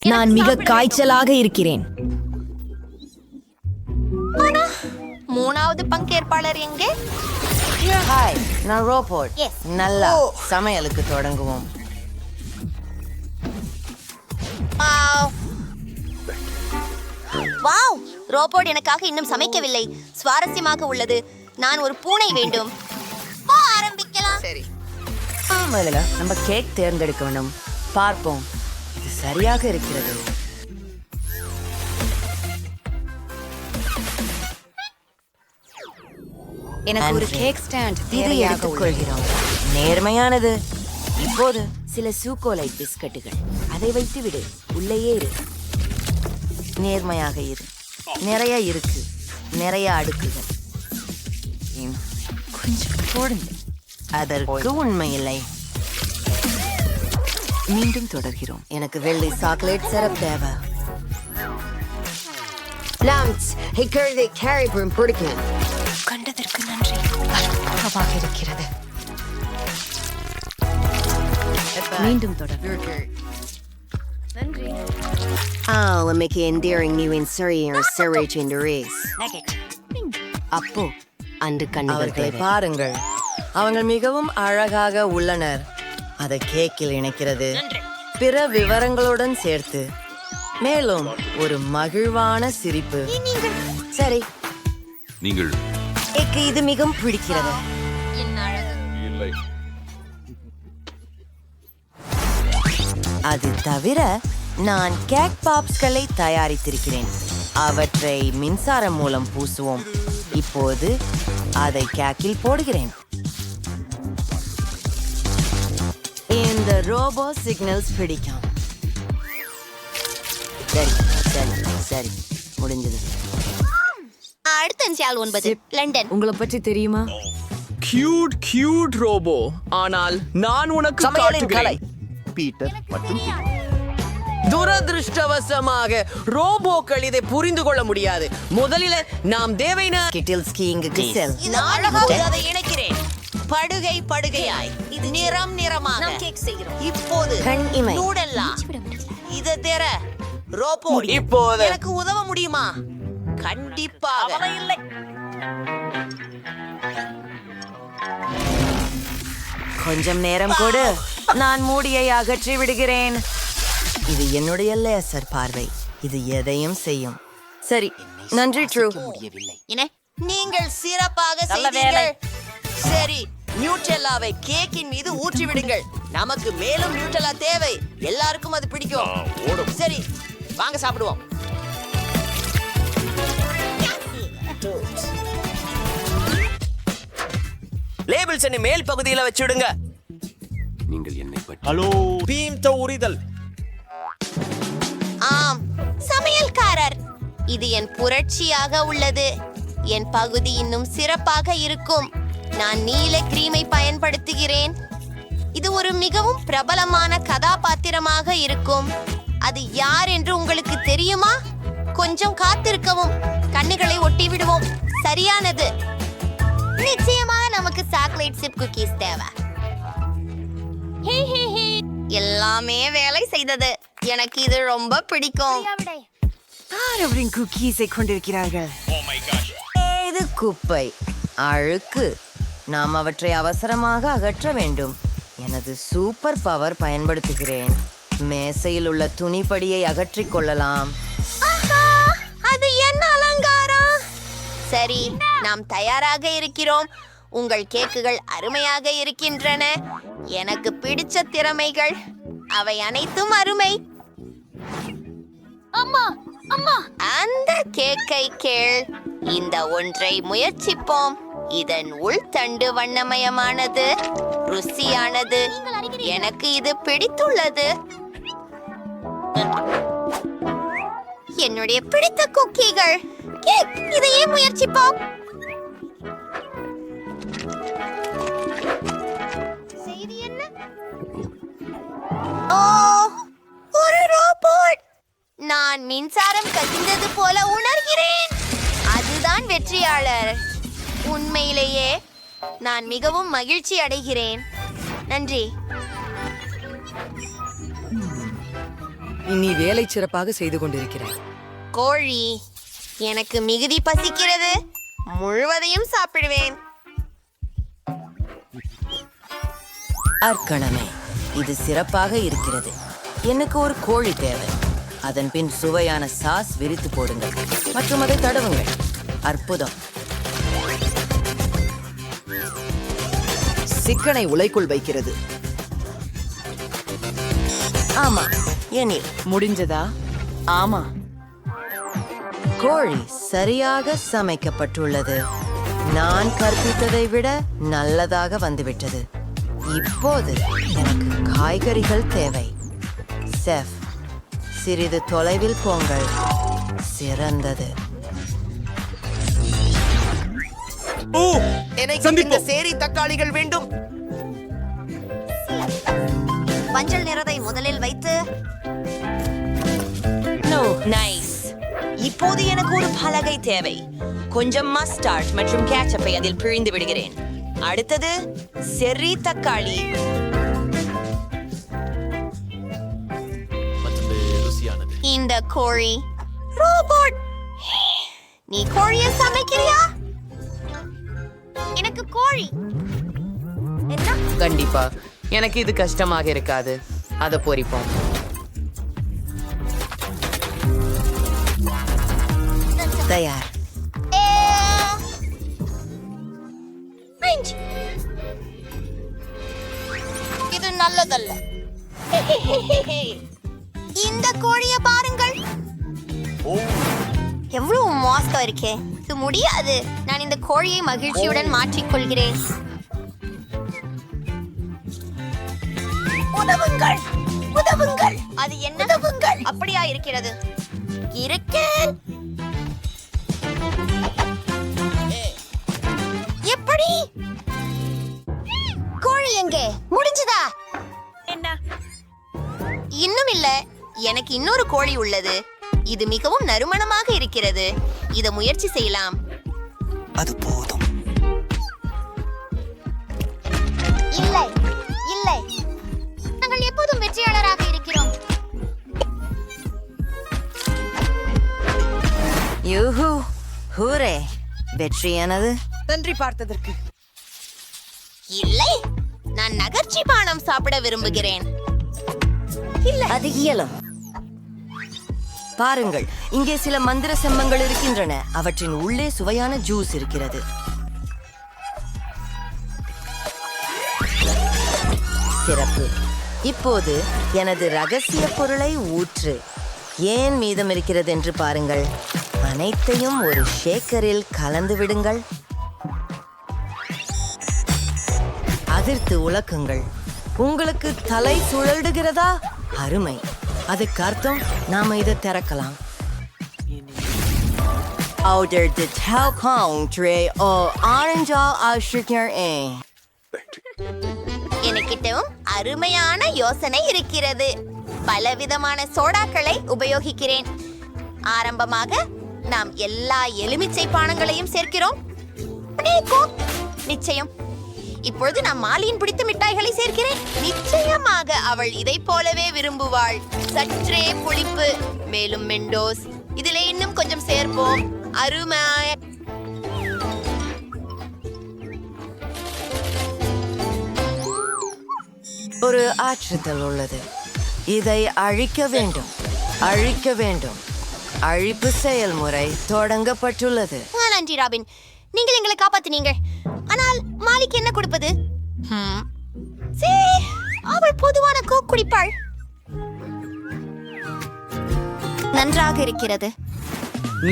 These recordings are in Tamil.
நான் மிக காய்ச்சலாக இருக்கிறேன். மூணாவது பங்கேற்பாளர் எங்கே? ஹாய், நான் ரோபோட். நல்லா சமையலுக்கு தொடங்குவோம். வாவ், ரோபோட் எனக்காக இன்னும் சமைக்கவில்லை. சுவாரஸ்யமாக உள்ளது. நான் ஒரு பூனை வேண்டும். ஆரம்பிக்கலாம். சரி, முதல்ல நம்ம கேக் தேர்ந்தெடுக்க வேண்டும். பார்ப்போம், இது சரியாக இருக்கிறது. எனக்கு ஒரு கேக் ஸ்டாண்ட் இதை எடுத்துக்கொள்கிறோம். நேர்மையானது. இப்போது சில சூக்கோலை பிஸ்கட்டுகள். அதை வைத்து விடு. உள்ளேயே இரு. நேர்மையாக இரு. நிறைய இருக்கு. நிறைய அடுக்குகள். கொஞ்சம் போடுங்க. அதற்கு உண்மையில்லை. மீண்டும் தொடர்கிறோம். எனக்கு வெள்ளை சாக்லேட் சிரப் தேவை. கண்டதற்கு நன்றி. அற்புதமாக இருக்கிறது. மீண்டும் தொடர். make an endearing new interior surge in the race. அப்போ அன்று கண்ணுகளை பாருங்கள். அவங்க மிகவும் அழகாக உள்ளனர். அதை கேக்கில் இணைக்கிறது. பிற விவரங்களுடன் சேர்த்து மேலும் ஒரு மகிழ்வான சிரிப்பு. சரி, நீங்கள் எனக்கு இது மிகவும் பிடிக்கிறது. அது தவிர நான் கேக் பாப்ஸ்களை தயாரித்திருக்கிறேன். அவற்றை மின்சாரம் மூலம் பூசுவோம். இப்போது அதை கேக்கில் போடுகிறேன். இந்த ரோபோ சிக்னல்ஸ் பிடிக்கும். சரி சரி சரி, முடிஞ்சது. அடுத்த 9 லண்டன். உங்களை பற்றி தெரியுமா? Cute robot. ஆனால் நான் உனக்கு காட்டுகிறேன். பீட்டர் மற்றும் துரதிருஷ்டவசமாக ரோபோக்கள் இதை புரிந்து கொள்ள முடியாது. முதலில் நாம் தேவையான கிட்டில்ஸ்கி இங்கு செல். அதை இணைக்கிறேன். படுகையாய் இது நிறமாக கேக் செய்கிறோம். இப்போது கண் இமை. நூடல்லா இத தெர ரோபோ இப்போது எனக்கு உதவ முடியுமா? கண்டிப்பாக இல்லை. கொஞ்சம் நேரம் கொடு. நான் மூடியை அகற்றி விடுகிறேன். இது என்னுடைய லேசர் பார்வை. இது எதையும் செய்யும். சரி, நன்றி ட்ரூ. என்ன? நீங்கள் சிறப்பாக செய்தீர்கள். சரி, நியூட்ரெல்லாவை கேக்கின் மீது ஊற்றி விடுங்கள். நமக்கு மேலும் நியூட்ரெல்லா தேவை. எல்லாருக்கும் அது பிடிக்கும். சரி, வாங்க சாப்பிடுவோம். லேபிள்ஸ் மேல் பகுதியில் வச்சுடுங்க. நீங்கள் என்னை பற்றி ஹலோ பீம் உரிதல். ஆம், சமையல்காரர். இது என் புரட்சியாக உள்ளது. என் பகுதி இன்னும் சிறப்பாக இருக்கும். நான் நீல கிரீமை பயன்படுத்துகிறேன். இது ஒரு மிகவும் பிரபலமான கதாபாத்திரமாக இருக்கும். அது யார் என்று உங்களுக்கு தெரியுமா? கொஞ்சம் காத்திருக்கவும். கண்ணுகளை ஒட்டி விடுவோம். சரியானது. நிச்சயமாக நமக்கு சாக்லேட் சிப் குக்கீஸ் தேவை. எல்லாமே வேலை செய்தது. எனக்கு இது ரொம்ப பிடிக்கும். குக்கீஸை கொண்டிருக்கிறார்கள். இது குப்பை, அழுக்கு. நாம் அவற்றை அவசரமாக அகற்ற வேண்டும். எனது சூப்பர் பவர் பயன்படுத்துகிறேன். மேசையில் உள்ள துணிப்படியை அகற்றிக் கொள்ளலாம். அது என்ன அலங்காரம்! சரி, நாம் தயாராக இருக்கிறோம். உங்கள் கேக்குகள் அருமையாக இருக்கின்றன. எனக்கு பிடிச்ச திறமைகள் அவை அனைத்தும் அருமை. அம்மா அம்மா, அந்த கேக்கை கேள். இந்த ஒன்றை முயற்சிப்போம். இதன் உள்தண்டு வண்ணமயமானது, ருசியானது. எனக்கு இது பிடித்துள்ளது. என்னுடைய பிடித்த குக்கீகள். கேக், இதையே முயற்சிப்போம். செய்தி என்ன? ஓ, ஒரு ரோபோட். நான் மின்சாரம் கசிந்தது போல உணர்கிறேன். அதுதான் வெற்றியாளர். உண்மையிலேயே நான் மிகவும் மகிழ்ச்சி அடைகிறேன். நன்றி. நீ வேலை சிறப்பாக செய்து கொண்டிருக்கிறாய். கோழி, எனக்கு மிகுதி பசிக்கிறது. முழுவதையும் சாப்பிடுவேன். அர்க்கணமே, இது சிறப்பாக இருக்கிறது. எனக்கு ஒரு கோழி தேவை. அதன் பின் சுவையான சாஸ் விரித்து போடுங்கள் மற்றும் அதை தடவுங்கள். அற்புதம். சிக்கனை உலைக்குள் வைக்கிறது. ஆமா, எனில் முடிஞ்சதா? ஆமா. கோழி சரியாக சமைக்கப்பட்டுள்ளது. நான் கற்பித்ததை விட நல்லதாக வந்துவிட்டது. இப்போது எனக்கு காய்கறிகள் தேவை. செஃப், சிறிது தொலைவில் போங்கள். சிறந்தது. எனக்கு இந்த சேரி தக்காளிகள் வேண்டும். மஞ்சள் நிறத்தை முதலில் வைத்து நைஸ். இப்போது எனக்கு ஒரு பலகை தேவை. கொஞ்சம் மஸ்டார்ட் மற்றும் கேச்சப்பை அதில் பிழிந்து விடுகிறேன். அடுத்தது செர்ரி தக்காளி. இந்த கோழி ரோபோட். நீ கோழியை சமைக்கிறியா? எனக்கு கோழி என்ன? கண்டிப்பா எனக்கு இது கஷ்டமாக இருக்காது. அதை பொரிப்போம். தயார். இது நல்லதல்ல. இந்த கோழியை பாருங்கள். எவ்வளவு மோசம் இருக்கே. இது முடியாது. நான் இந்த கோழியை மகிழ்ச்சியுடன் மாற்றிக்கொள்கிறேன். உதவுங்கள், உதவுங்கள். அது என்ன? உதவுங்கள். அப்படியா இருக்கிறது? இருக்கு. எப்படி? கோழி எங்கே? முடிஞ்சதா? என்ன? இன்னும் இல்ல. எனக்கு இன்னொரு கோழி உள்ளது. இது மிகவும் நறுமணமாக இருக்கிறது. இதை முயற்சி செய்யலாம். அது போதும். இல்லை, இல்லை. நாங்கள் எப்போதும் வெற்றியாளராக இருக்கிறோம். யூஹூ, ஹூரே. வெற்றியானது. நன்றி பார்த்ததற்கு. இல்லை, நான் நகர்ச்சி பானம் சாப்பிட விரும்புகிறேன். அது இயலும். பாருங்கள், இங்கே சில மந்திர செம்மங்கள் இருக்கின்றன. அவற்றின் உள்ளே சுவையான ஜூஸ் இருக்கிறது. சிறப்பு. இப்போது எனது ரகசிய பொருளை ஊற்று. ஏன் மீதம் இருக்கிறது என்று பாருங்கள். அனைத்தையும் ஒரு ஷேக்கரில் கலந்து விடுங்கள். அதிர்த்து உலக்குங்கள். உங்களுக்கு தலை சுழல்டுகிறதா? அருமை. அதுக்கு அர்த்தம் நாம இதை திறக்கலாம். Ouder the Telcom tray or orange sugar a. எனக்கிட்டவும் அருமையான யோசனை இருக்கிறது. பலவிதமான சோடாக்களை உபயோகிக்கிறேன். ஆரம்பமாக நாம் எல்லா எலுமிச்சை பானங்களையும் சேர்க்கிறோம். நிச்சயம். இப்பொழுது நான் மாலியின் பிடித்த மிட்டாய்களை சேர்க்கிறேன். நிச்சயமாக அவள் இதை போலவே விரும்புவாள். சற்றே புளிப்பு, மேலும் மெண்டோஸ். இதிலே இன்னும் கொஞ்சம் சேர்ப்போம். அருமை. ஒரு ஆற்றுதல் உள்ளது. இதை அழிக்க வேண்டும், அழிக்க வேண்டும். அழிப்பு செயல்முறை தொடங்கப்பட்டுள்ளது. நன்றி ராபின், நீங்கள் எங்களை காப்பாத்தினீங்க. ஆனால் மாலிக்கு என்ன கொடுப்பது? அவள் பொதுவான கோக் குடிப்பாள். நன்றாக இருக்கிறது.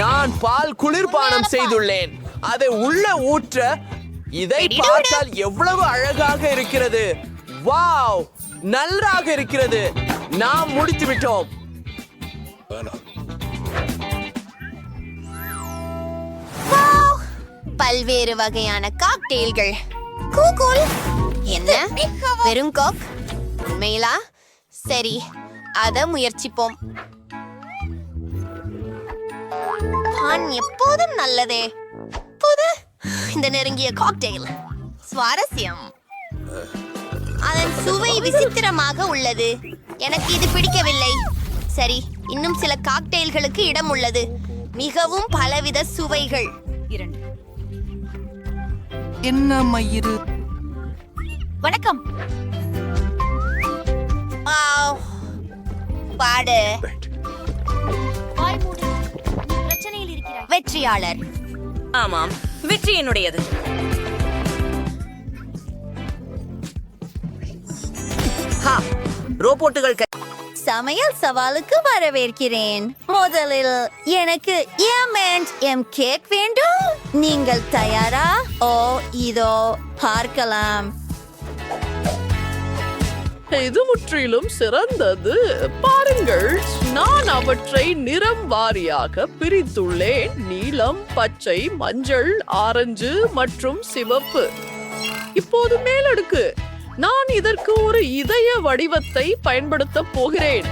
நான் பால் குளிர்பானம் செய்துள்ளேன். அதை உள்ள ஊற்ற. இதை பார்த்தால் எவ்வளவு அழகாக இருக்கிறது. வாவ், நன்றாக இருக்கிறது. நாம் முடித்து விட்டோம். பல்வேறு வகையான காக்டெயில்கள். கூகுள் என்ன? வெறும் கோக்? உண்மையிலா? சரி, அத முயற்சிப்போம். பான் எப்போதும் நல்லதே. புது இந்த நெருங்கிய காக்டெயில் சுவாரஸ்யம். அதன் சுவை விசித்திரமாக உள்ளது. எனக்கு இது பிடிக்கவில்லை. சரி, இன்னும் சில காக்டெயில்களுக்கு இடம் உள்ளது. மிகவும் பலவித சுவைகள். 2. என்ன மயிறு? வணக்கம். வாவ். பாடு. பிரச்சனையில் இருக்கிறாய். வெற்றியாளர். ஆமாம், வெற்றி என்னுடையது. ரோபோட்டுகள் சமையல் சவாலுக்கு வரவேற்கிறேன். முதலில் எனக்கு எம் கேக் வேண்டும். நீங்கள் தயாரா? ஓ, இதோ பார்க்கலாம். இது முற்றிலும் சிறந்தது. பாருங்கள், நான் அவற்றை நிறம் வாரியாக பிரித்துள்ளேன். நீலம், பச்சை, மஞ்சள், ஆரஞ்சு மற்றும் சிவப்பு. இப்போது மேலடுக்கு. நான் இதற்கு ஒரு இதய வடிவத்தை பயன்படுத்த போகிறேன்.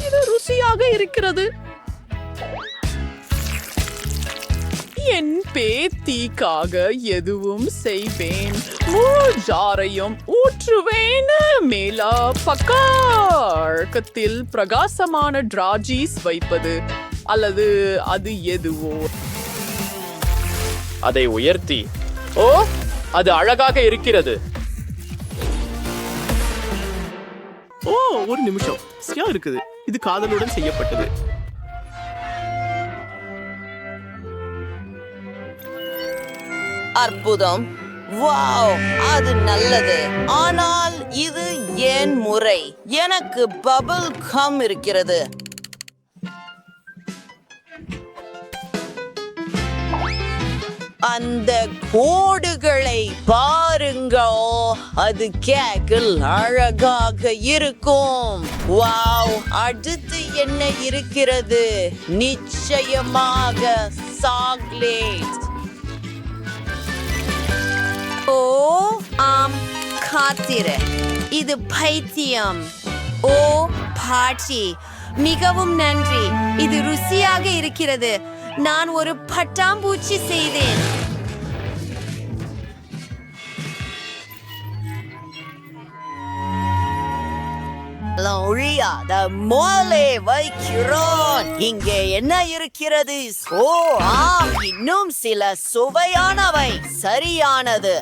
இது ருசியாக இருக்கிறது. என் பேத்திக்காக எதுவும் செய்வேன். முழு ஜாரையும் ஊற்றுவேன். மேலா பக்கத்தில் பிரகாசமான டிராஜீஸ் வைப்பது அல்லது அது எதுவோ அதை உயர்த்தி. ஓ, அது அழகாக இருக்கிறது. ஓ, ஒரு நிமிஷம். சியா இருக்குது. இது காதலுடன் செய்யப்பட்டது. அற்புதம். வாவ், அது நல்லது. ஆனால் இது ஏன் முறை? எனக்கு பபிள் கம் இருக்கிறது. அந்த கோடுகளை பாருங்கோ. அது கேக்கில் அழகாக இருக்கும். வாவ், அடுத்து என்ன இருக்கிறது? நிச்சயமாக சாக்லேட். ஓ, ஆம், காத்திரு. இது பைத்தியம். ஓ, பாட்டி, மிகவும் நன்றி. இது ருசியாக இருக்கிறது. நான் ஒரு பட்டாம்பூச்சி செய்தேன். ஒழியாத மோலே வைக்கிறோம். இங்கே என்ன இருக்கிறது? ஓ, ஆம், இன்னும் சில சுவையானவை. சரியானது.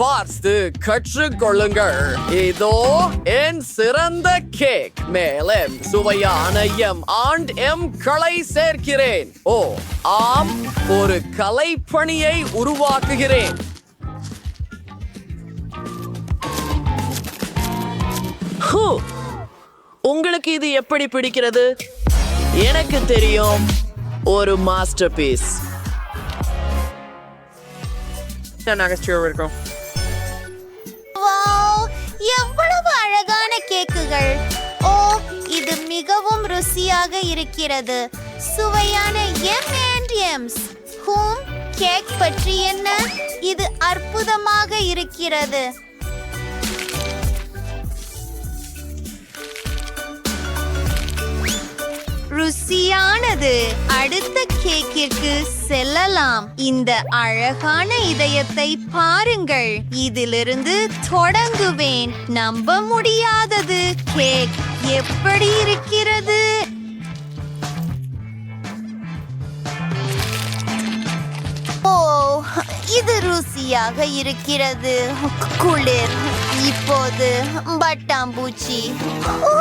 பார்த்து கற்றுக்கொள்ளுங்கள். இதோ என் சிறந்த கேக். மேலே சுவையான எம் களை சேர்க்கிறேன். ஓ, ஆம், ஒரு கலைப்பணியை உருவாக்குகிறேன். உங்களுக்கு இது எப்படி பிடிக்கிறது? எனக்கு தெரியும், ஒரு மாஸ்டர் பீஸ். இருக்கும். வாவ், எவ்வளவு அழகான கேக்குகள். ஓ, இது மிகவும் ருசியாக இருக்கிறது. சுவையான எம்ஸ். கேக் பற்றி என்ன? இது அற்புதமாக இருக்கிறது. ருசியானது. அடுத்த கேக்கிற்கு செல்லலாம். இந்த அழகான இதயத்தை பாருங்கள். இதிலிருந்து தொடங்குவேன். நம்ப முடியாதது. கேக் எப்படி இருக்கிறது? ஓ, இது ருசியாக இருக்கிறது. குளிர். இப்போது பட்டாம்பூச்சி. ஓ,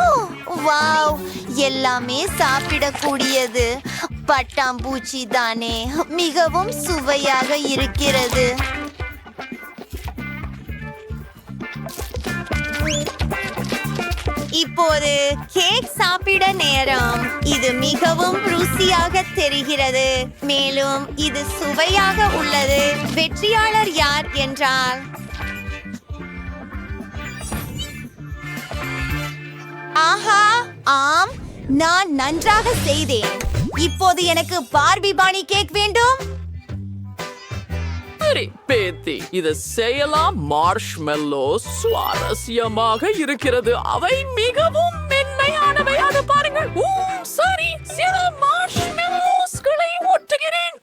வாவ், எல்லாமே சாப்பிடக்கூடியது. பட்டாம்பூச்சி தானே, மிகவும் சுவையாக இருக்கிறது. இப்போது கேக் சாப்பிட நேரம். இது மிகவும் ருசியாக தெரிகிறது. மேலும் இது சுவையாக உள்ளது. வெற்றியாளர் யார் என்றால் ஆஹா, ஆம், நான் நன்றாக செய்தேன். இப்போது எனக்கு பார்பி பாணி கேக் வேண்டும். சரி பேத்தி, இதை செய்யலாம். மார்ஷ்மெல்லோ சுவாரஸ்யமாக இருக்கிறது. அவை மிகவும் மென்மையானவை. அது பாருங்கள். சரி, சில மார்ஷ்மெல்லோஸ்களை ஒட்டுகிறேன்.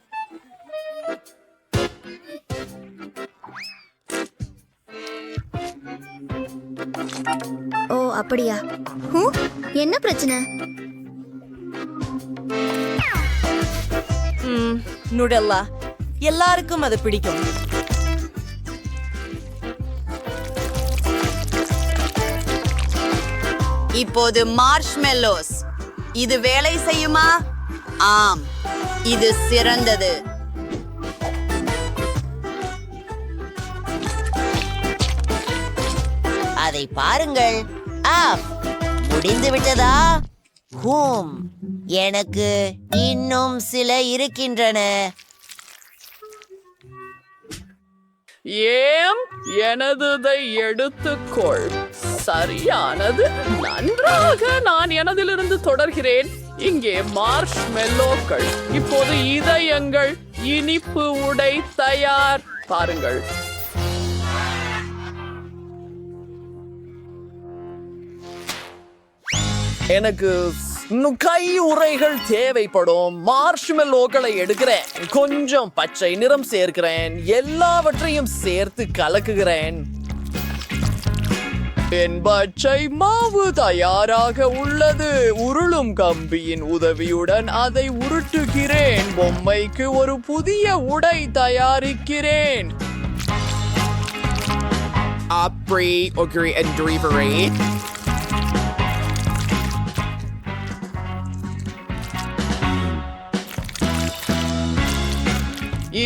ஓ அப்படியா? என்ன பிரச்சனை? நுடல்லா எல்லாருக்கும் அது பிடிக்கும். இப்போது மார்ஷ்மெல்லோஸ். இது வேலை செய்யுமா? ஆம், இது சிறந்தது. அதை பாருங்கள். முடிந்து விட்டதா? எனக்கு இன்னும் சில இருக்கின்றன. ஏம் எனதுதை எடுத்துக்கொள். சரியானது. நன்றாக, நான் எனதிலிருந்து தொடர்கிறேன். இங்கே மார்ஷ் மெல்லோக்கள். இப்போது இதயங்கள், இனிப்பு உடை தயார். பாருங்கள். எனக்கு கை உரைகள் தேவைப்படும். மார்ஷ்மெல்லோக்களை எடுக்கிறேன், கொஞ்சம் பச்சை நிறம் சேர்க்கிறேன், எல்லாவற்றையும் சேர்த்து கலக்குகிறேன். என் பச்சை மாவு தயாராக உள்ளது. உருளும் கம்பியின் உதவியுடன் அதை உருட்டுகிறேன். பொம்மைக்கு ஒரு புதிய உடை தயாரிக்கிறேன்.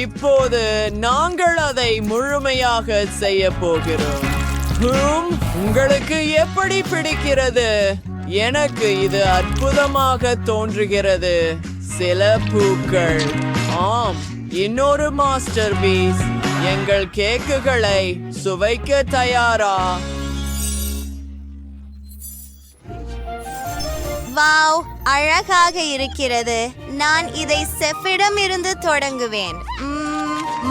இப்போது நாங்கள் அதை முழுமையாக செய்ய போகிறோம். உங்களுக்கு எப்படி பிடிக்கிறது? எனக்கு இது அற்புதமாக தோன்றுகிறது. சில பூக்கள். ஆம், இன்னொரு மாஸ்டர் பீஸ். எங்கள் கேக்குகளை சுவைக்க தயாரா? வாவ், அழகாக இருக்கிறது. நான் இதை செஃபிடம் இருந்து தொடங்குவேன்.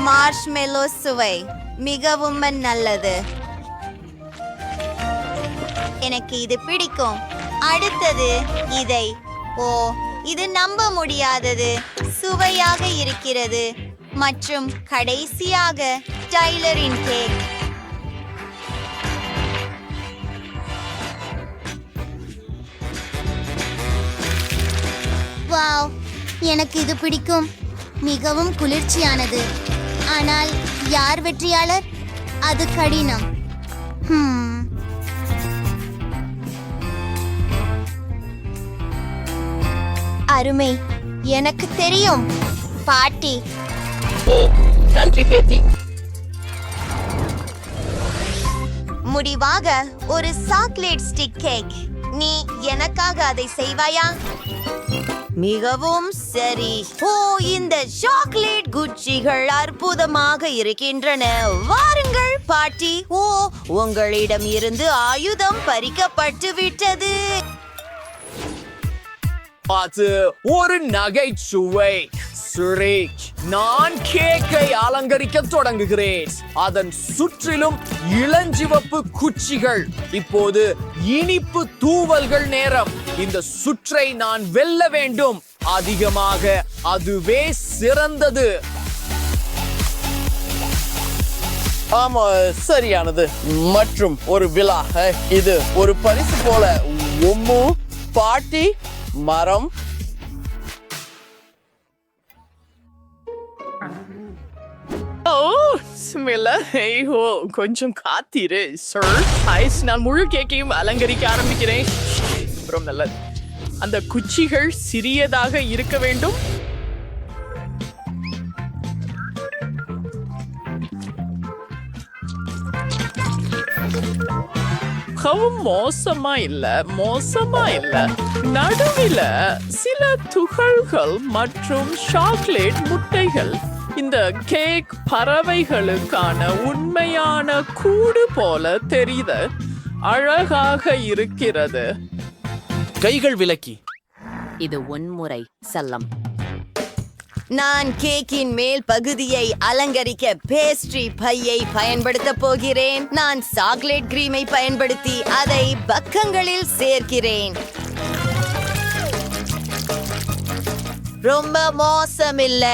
மார்ஷ்மெல்லோ சுவை மிகவும் நல்லது. எனக்கு இது பிடிக்கும். அடுத்தது இதை. இது நம்ப முடியாதது. சுவையாக இருக்கிறது. மற்றும் கடைசியாக டைலரின் கேக். வாவ், எனக்கு இது பிடிக்கும். மிகவும் குளிர்ச்சியானது. ஆனால் யார் வெற்றியாளர்? அது கடினம். அருமை. எனக்கு தெரியும் பாட்டி. முடிவாக ஒரு சாக்லேட் ஸ்டிக் கேக். நீ எனக்காக அதை செய்வாயா? மிகவும் சரி. இந்த சாக்லேட் குச்சிகள் அற்புதமாக இருக்கின்றன. வாருங்கள் பாட்டி. உங்களிடம் இருந்து ஆயுதம் பறிக்கப்பட்டு விட்டது. அது ஒரு நகைச்சுவை. சுரேஷ், நான் கேக்கை அலங்கரிக்க தொடங்குகிறேன். அதன் சுற்றிலும் இளஞ்சிவப்பு குச்சிகள். இப்போது இனிப்பு தூவல்கள் நேரம். இந்த சுற்றை நான் வெல்ல வேண்டும். அதிகமாக, அதுவே சிறந்தது. ஆமா, சரியானது. மற்றும் ஒரு விழா. இது ஒரு பரிசு போல. பாட்டி மரம். கொஞ்சம் காத்திரு சார். நான் முழு கேக்கையும் அலங்கரிக்க ஆரம்பிக்கிறேன். ரொம்ப நல்லது. அந்த குச்சிகள் சிறியதாக இருக்க வேண்டும். மோசமா இல்ல. நடுவில் சில துகள்கள் மற்றும் சாக்லேட் முட்டைகள். இந்த கேக் பறவைகளுக்கான உண்மையான கூடு போல தெரியுது. அழகாக இருக்கிறது. கைகள் விலக்கி. இது உன்முறை செல்லம். நான் கேக்கின் மேல் பகுதியை அலங்கரிக்க பேஸ்ட்ரி பையை பயன்படுத்த போகிறேன். நான் சாக்லேட் கிரீமை பயன்படுத்தி அதை பக்கங்களில் சேர்க்கிறேன். ரொம்ப மோசமில்ல.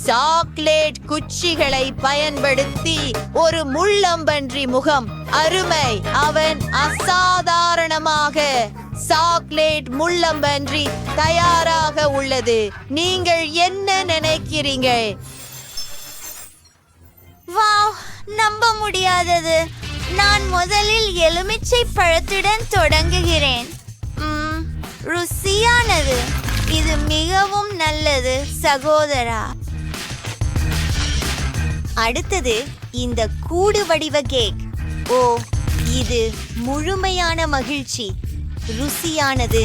சாக்லேட் குச்சிகளை பயன்படுத்தி ஒரு முள்ளம்பன்றி முகம். அருமை! அவன் அசாதாரணமாக சாக்லேட் முள்ளம்பன்றி தயாராக உள்ளது. நீங்கள் என்ன நினைக்கிறீங்க? வாவ், நம்ப முடியாதது. நான் முதலில் எலுமிச்சை பழத்துடன் தொடங்குகிறேன். ருசியானது. இது மிகவும் நல்லது சகோதரா. அடுத்தது இந்த கூடு வடிவ கேக். ஓ, இது முழுமையான மகிழ்ச்சி. ருசியானது.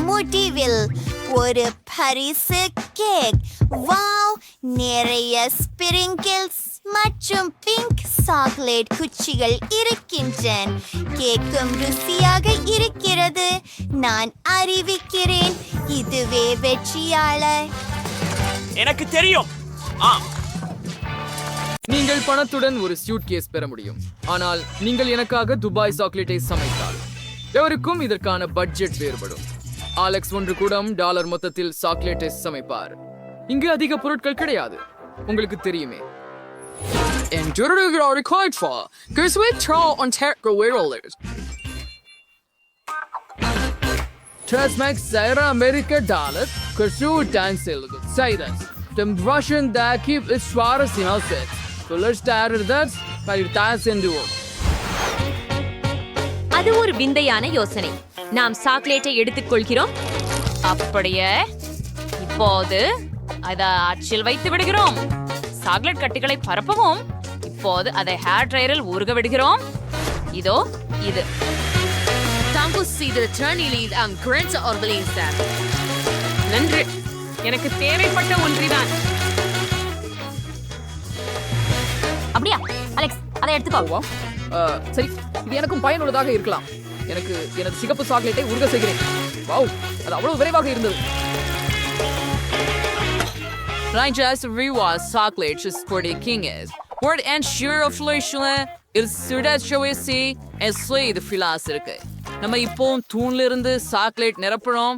முடிவில் ஒரு பரிசு கேக். வாவ், நிறைய ஸ்பிரிங்கிள்ஸ் மற்றும் பிங்க் சாக்லேட் குச்சிகள் இருக்கின்றன. கேக்கும் ருசியாக இருக்கிறது. நான் அறிவிக்கிறேன், இதுவே வெற்றியாளர். எனக்கு தெரியும். நீங்கள் பணத்துடன் ஒரு சூட் கேஸ் பெற முடியும், ஆனால் நீங்கள் எனக்காக துபாய் சாக்லேட்டை சமைத்தால் எவருக்கும் இதற்கான பட்ஜெட் வேறுபடும். ஆலெக்ஸ் $1 கூடம் மொத்தத்தில் சாக்லேட்டை சமைப்பார். இங்கு அதிக பொருட்கள் கிடையாது, உங்களுக்கு தெரியுமே. En duurde kort for, kus we trouw on terke werelder. Transmax Zaira America dollar, kursu dancel, say that. Dem Russian da keep its schwares in outfit. So let's start that, by your dance and duo. அது ஒரு விந்தையான யோசனை. நாம் சாக்லேட்டை எடுத்துக்கொள்கிறோம். அப்படியே இப்போது அதை அச்சில் வைத்து விடுகிறோம். சாக்லேட் கட்டிகளை பரப்பவும். இப்போது அதை ஹேர் ட்ரையரில் ஊறுக விடுகிறோம். இதோ இது. நன்று. எனக்கு தேவைப்பட்ட ஒன்றிதான். அப்படியா அலெக்ஸ், அதை எடுத்துக்கோ. சரி, இது எனக்கும் பயனுள்ளதாக இருக்கலாம். எனக்கு எனது சிகப்பு சாக்லேட்டை உருக செய்கிறேன். வாவ், அது அவ்வளவு விரைவாக இருந்தது. Rangers reward chocolate just for the king is. Word and sure of Fleshland is Sudat Shawisi and Slay the philosophy. நம்ம இப்போ தூண்ல இருந்து சாக்லேட் நிரப்புறோம்.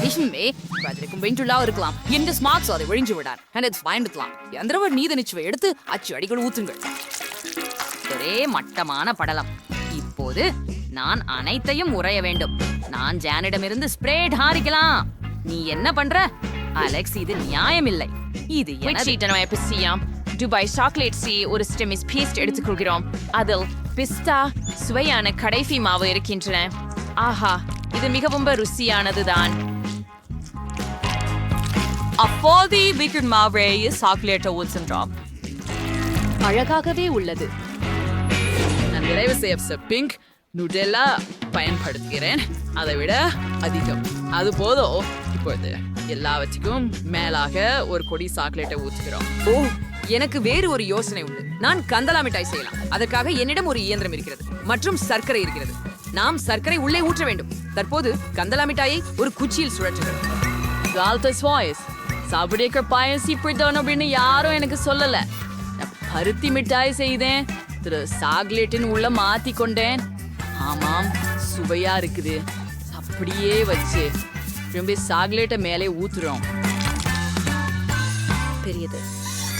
இஷ்மே பதற்கும் வெண்டுலா இருக்கலாம். இந்த ஸ்மார்க்ஸ் அதை ஒழிஞ்சு விடார். and it's பயந்துக்கலாம். எந்திரவர் நீத நிச்சுவை எடுத்து அச்சு அடிகள் ஊத்துங்கள். ஒரே மட்டமான படலம். இப்போது நான் அனைத்தையும் உறைய வேண்டும். நான் ஜானிடமிருந்து ஸ்ப்ரேட் ஹாரிக்கலாம். நீ என்ன பண்ற அலெக்ஸ்? இது நியாயமில்லை. இது துபாய் சாக்லேட் சி ஒரு ஸ்டெமிஸ் பேஸ்ட் எடுத்துக்கொள்கிறோம். அதில் பிஸ்தா சுவையான கடைசி மாவு இருக்கின்றன. ஆஹா, இது மிகவும் ருசியானதுதான். அப்போது வீக்கெண்ட் மாவை சாக்லேட்டை ஊற்றுகிறோம். அழகாகவே உள்ளது. நான் நிறைவு செய்ய பிங்க் நுடெல்லா பயன்படுத்துகிறேன். அதை விட அதிகம் அது போதும். இப்பொழுது எல்லாவற்றுக்கும் மேலாக ஒரு கொடி சாக்லேட்டை ஊற்றுகிறோம். ஓ, எனக்கு வேறு ஒரு யோசனை உண்டு. நான் கந்தலா மிட்டாய் செய்யலாம். அதற்காக என்னிடம் ஒரு இயந்திரம் இருக்கிறது மற்றும் சர்க்கரை இருக்கிறது. நாம் சர்க்கரை உள்ளே ஊற்ற வேண்டும். தற்போது கந்தலா மிட்டாயை ஒரு குச்சியில் சுழற்றுகிறோம். சாப்பிடுற பாயசி பிடித்தவன் அப்படின்னு யாரும் எனக்கு சொல்லல. நான் பருத்தி மிட்டாய் செய்தேன். சாக்லேட்டின் உள்ள மாத்தி கொண்டேன். ஆமாம், சுவையா இருக்குது. அப்படியே வச்சு திரும்பி சாக்லேட்டை மேலே ஊத்துறோம். பெரியது.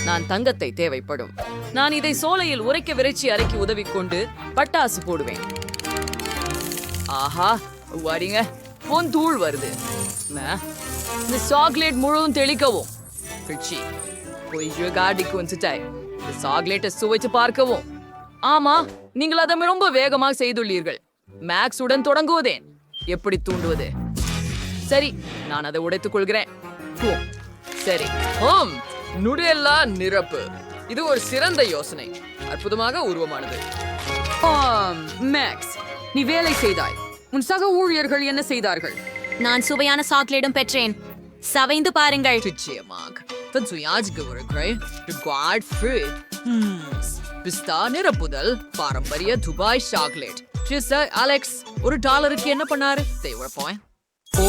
நான் தங்கத்தை தேவைப்படும். நான் இதை சோலையில் உரைக்க விரைச்சி அரைக்கி உதவி கொண்டு பட்டாசு போடுவேன். ஆஹா, வரீங்க, பொன் தூள் வருது. இந்த சாக்லேட் முழுவதும் தெளிக்கவும். காடிக்கு வந்துட்டாய். இந்த சாக்லேட்டை சுவைச்சு பார்க்கவும். ஆமா, நீங்கள் அதை ரொம்ப வேகமாக செய்துள்ளீர்கள். மேக்ஸ் உடன் தொடங்குவதேன். எப்படி தூண்டுவது? சரி, நான் அதை உடைத்துக் கொள்கிறேன். சரி, நுடெல்லா நிரப்பு. இது ஒரு சிறந்த யோசனை. அற்புதமாக உருவமானது. மேக்ஸ், நீ வேலை செய்தாய். உன் சக ஊழியர்கள் என்ன செய்தார்கள்? நான் சுவையான சாக்லேட்டும் பெற்றேன். சவைந்து பாருங்கள். நிச்சயமாக. பிஸ்தா நிரப்புதல் பாரம்பரிய துபாய் சாக்லேட். அலெக்ஸ் $1 என்ன பண்ணாரு? ஓ,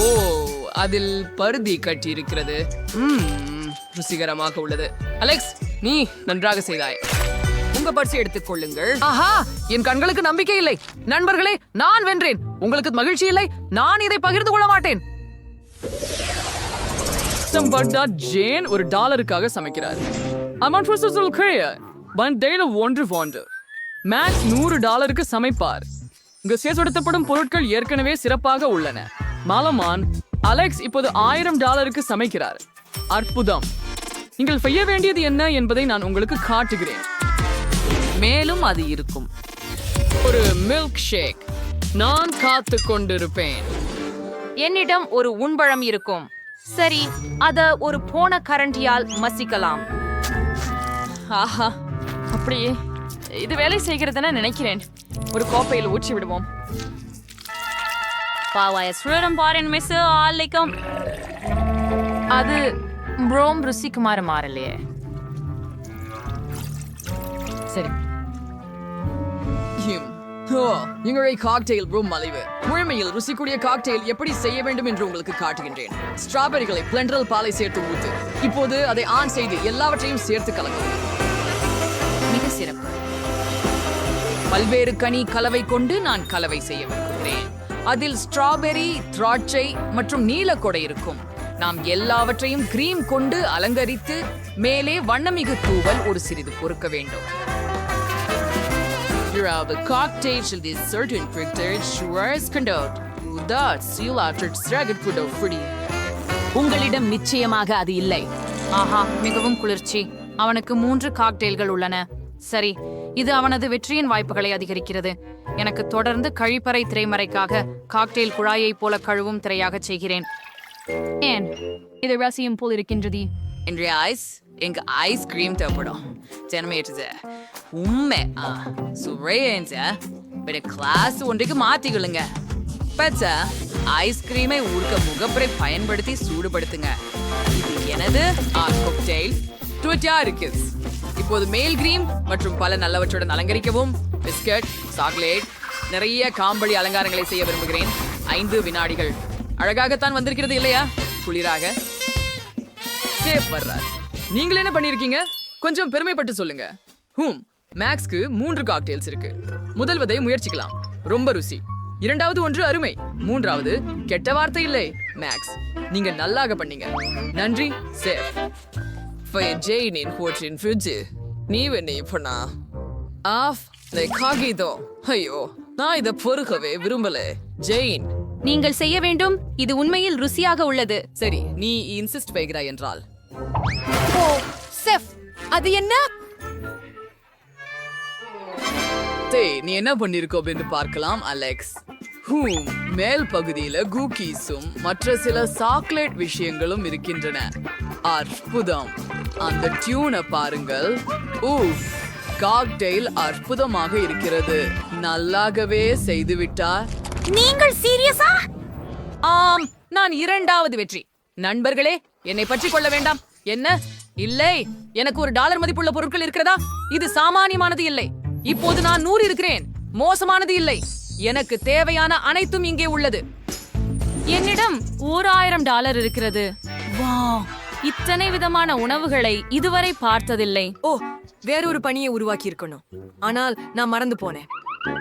அதில் பருதி கட்டி இருக்கிறது. ருசிகரமாக உள்ளது. அலெக்ஸ், நீ நன்றாக செய்தாய். உங்க பரிசை எடுத்துக் கொள்ளுங்கள். ஆஹா, என் கண்களுக்கு நம்பிக்கை இல்லை. நண்பர்களே, நான் வென்றேன். உங்களுக்கு மகிழ்ச்சி இல்லை? நான் இதை பகிர்ந்து கொள்ள மாட்டேன். கஷ்டம் பட்டா ஜேன் $1 சமைக்கிறார். அமௌண்ட் ப்ரோசஸல் கழிய பண்டையில ஒன்று மேக்ஸ் $100 சமைப்பார். இங்கு சேர்ப்படுத்தப்படும் பொருட்கள் ஏற்கனவே சிறப்பாக உள்ளன. மாலமான் அலெக்ஸ் இப்போது $1000 சமைக்கிறார். அற்புதம். நீங்கள் செய்ய வேண்டியது என்ன என்பதை நான் உங்களுக்கு காட்டுகிறேன். மேலும் அது இருக்கும் ஒரு மில்க் ஷேக். நான் காத்து கொண்டிருப்பேன். என்னிடம் ஒரு உண்பழம் இருக்கும். சரி, அத ஒரு போன கரண்டியால் மசிக்கலாம். ஆஹா, அப்படியே இது வேலை செய்கிறதுன்னு நினைக்கிறேன். ஒரு கோப்பையில் ஊற்றி விடுவோம். அது ரோம் ருசிக்குமாறு மாறலையே. சரி, எங்களுடைய காக்டெயில் ரூம் மலிவு. முழுமையில் ருசிக்கூடிய காக்டெயில் எப்படி செய்ய வேண்டும் என்று உங்களுக்கு காட்டுகின்றேன். ஸ்ட்ராபெரிகளை பிளெண்டரில் பாலை சேர்த்து ஊத்து. இப்போது அதை ஆன் செய்து எல்லாவற்றையும் சேர்த்து கலக்கவும். மிக சிறப்பு. பல்வேறு கனி கலவை கொண்டு நான் கலவை செய்ய விரும்புகிறேன். அதில் ஸ்ட்ராபெரி, திராட்சை மற்றும் நீலக்கொடை இருக்கும். நாம் எல்லாவற்றையும் கிரீம் கொண்டு அலங்கரித்து மேலே வண்ணமிகு தூவல் ஒரு சிறிது பொறுக்க வேண்டும். The cocktail shall be certain printed sures conduct that seal after stragged put of fruity. உங்களிடம் நிச்சயமாக அது இல்லை. ஆஹா, மிகவும் குளிர்ச்சி. அவனுக்கு 3 காக்டெயில்கள் உள்ளன. சரி, இது அவனது வெற்றியின் வாய்ப்புகளை அதிகரிக்கிறது. எனக்கு தொடர்ந்து கழிப்பறை திரைமறைக்காக காக்டெயில் குழாயை போல கழுவும் திரையாக செய்கிறேன். ஏன் இது ரசியம் போல் இருக்கின்றது? இன்றைய எங்க ஐஸ்கிரீம் தேவைப்படும். ஜனமேற்றது உண்மை சுவையேஞ்ச பட் கிளாஸ் ஒன்றைக்கு மாத்திக்கொள்ளுங்க. பச்ச ஐஸ்கிரீமை ஊர்க்க முகப்பரை பயன்படுத்தி சூடுபடுத்துங்க. இது எனது காக்டெயில் கிட்ஸ். இப்போது மேல் கிரீம் மற்றும் பல நல்லவற்றுடன் அலங்கரிக்கவும். பிஸ்கட், சாக்லேட், நிறைய காம்பளி அலங்காரங்களை செய்ய விரும்புகிறேன். 5 வினாடிகள். அழகாகத்தான் வந்திருக்கிறது இல்லையா? குளிராக சேஃப் வர்றார். நீங்கள் என்ன பண்ணிருக்கீங்க? கொஞ்சம் பெருமைப்பட்டு சொல்லுங்க. மேக்ஸ்க்கு 3 காக்டெயில்ஸ் இருக்கு. முதல்வதை முயற்சிக்கலாம். ரொம்ப ருசி. இரண்டாவது ஒன்று அருமை. மூன்றாவது கெட்ட வார்த்தை இல்லை. மேக்ஸ், நீங்க நல்லாக பண்ணீங்க. நன்றி சேஃப். ஜெயினின் ஹோட்டலின் ஃப்ரிட்ஜ் நீ என்ன பண்ணா ஆஃப் காகிதோ. ஐயோ, நான் இதை பொறுக்கவே விரும்பல. ஜெயின், நீங்கள் செய்ய வேண்டும். இது உண்மையில் ருசியாக உள்ளது. சரி, நீ இன்சிஸ்ட் வைக்கிறாய் என்றால். ஓ செஃப், அது என்ன? நீ என்ன பண்ணிருக்கோ என்று பார்க்கலாம் அலெக்ஸ். மேல் பகுதியில குக்கீஸும் மற்ற சில சாக்லேட் விஷயங்களும் இருக்கின்றன. அற்புதம். அந்த டியூனை பாருங்கள். காக்டெயில் அற்புதமாக இருக்கிறது. நல்லாகவே செய்துவிட்டார். நீங்கள் சீரியஸா? ஆம், நான் 2வது வெற்றி. நண்பர்களே, என்னை பற்றி கொள்ள வேண்டாம். என்ன? இல்லை, எனக்கு $1 மதிப்புள்ள பொருட்கள் இருக்கிறதா? இது சாமானியமானது இல்லை. இப்போது நான் 100 இருக்கிறேன். மோசமானது இல்லை. எனக்கு தேவையான அனைத்தும் இங்கே உள்ளது. என்னிடம் $1000 இருக்கிறது. வாவ், இத்தனை விதமான உணவுகளை இதுவரை பார்த்ததில்லை. ஓ, வேறொரு பணியை உருவாக்கி இருக்கணும். ஆனால் நான் மறந்து போனேன்.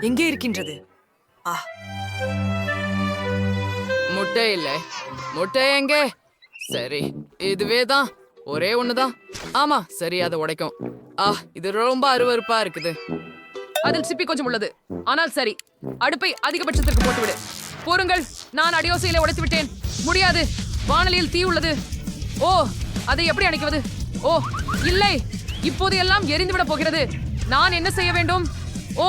எங்கே இருக்கின்றது? முட்டை இல்லை. முட்டை எங்கே? சரி, இதுவே தான். ஒரே ஒண்ணுதான். ஆமா, சரி, அதை உடைக்கும். இது ரொம்ப அருவருப்பா இருக்குது. அதில் சிப்பி கொஞ்சம் உள்ளது. ஆனால் சரி, அடுப்பை அதிகபட்சத்திற்கு போட்டுவிடு. போருங்கள், நான் அடியோசையில உடைத்து விட்டேன். முடியாது, வானலியில் தீ உள்ளது. ஓ, அதை எப்படி அணைக்குவது? ஓ இல்லை, இப்போது எல்லாம் எரிந்துவிட போகிறது. நான் என்ன செய்ய வேண்டும்? ஓ,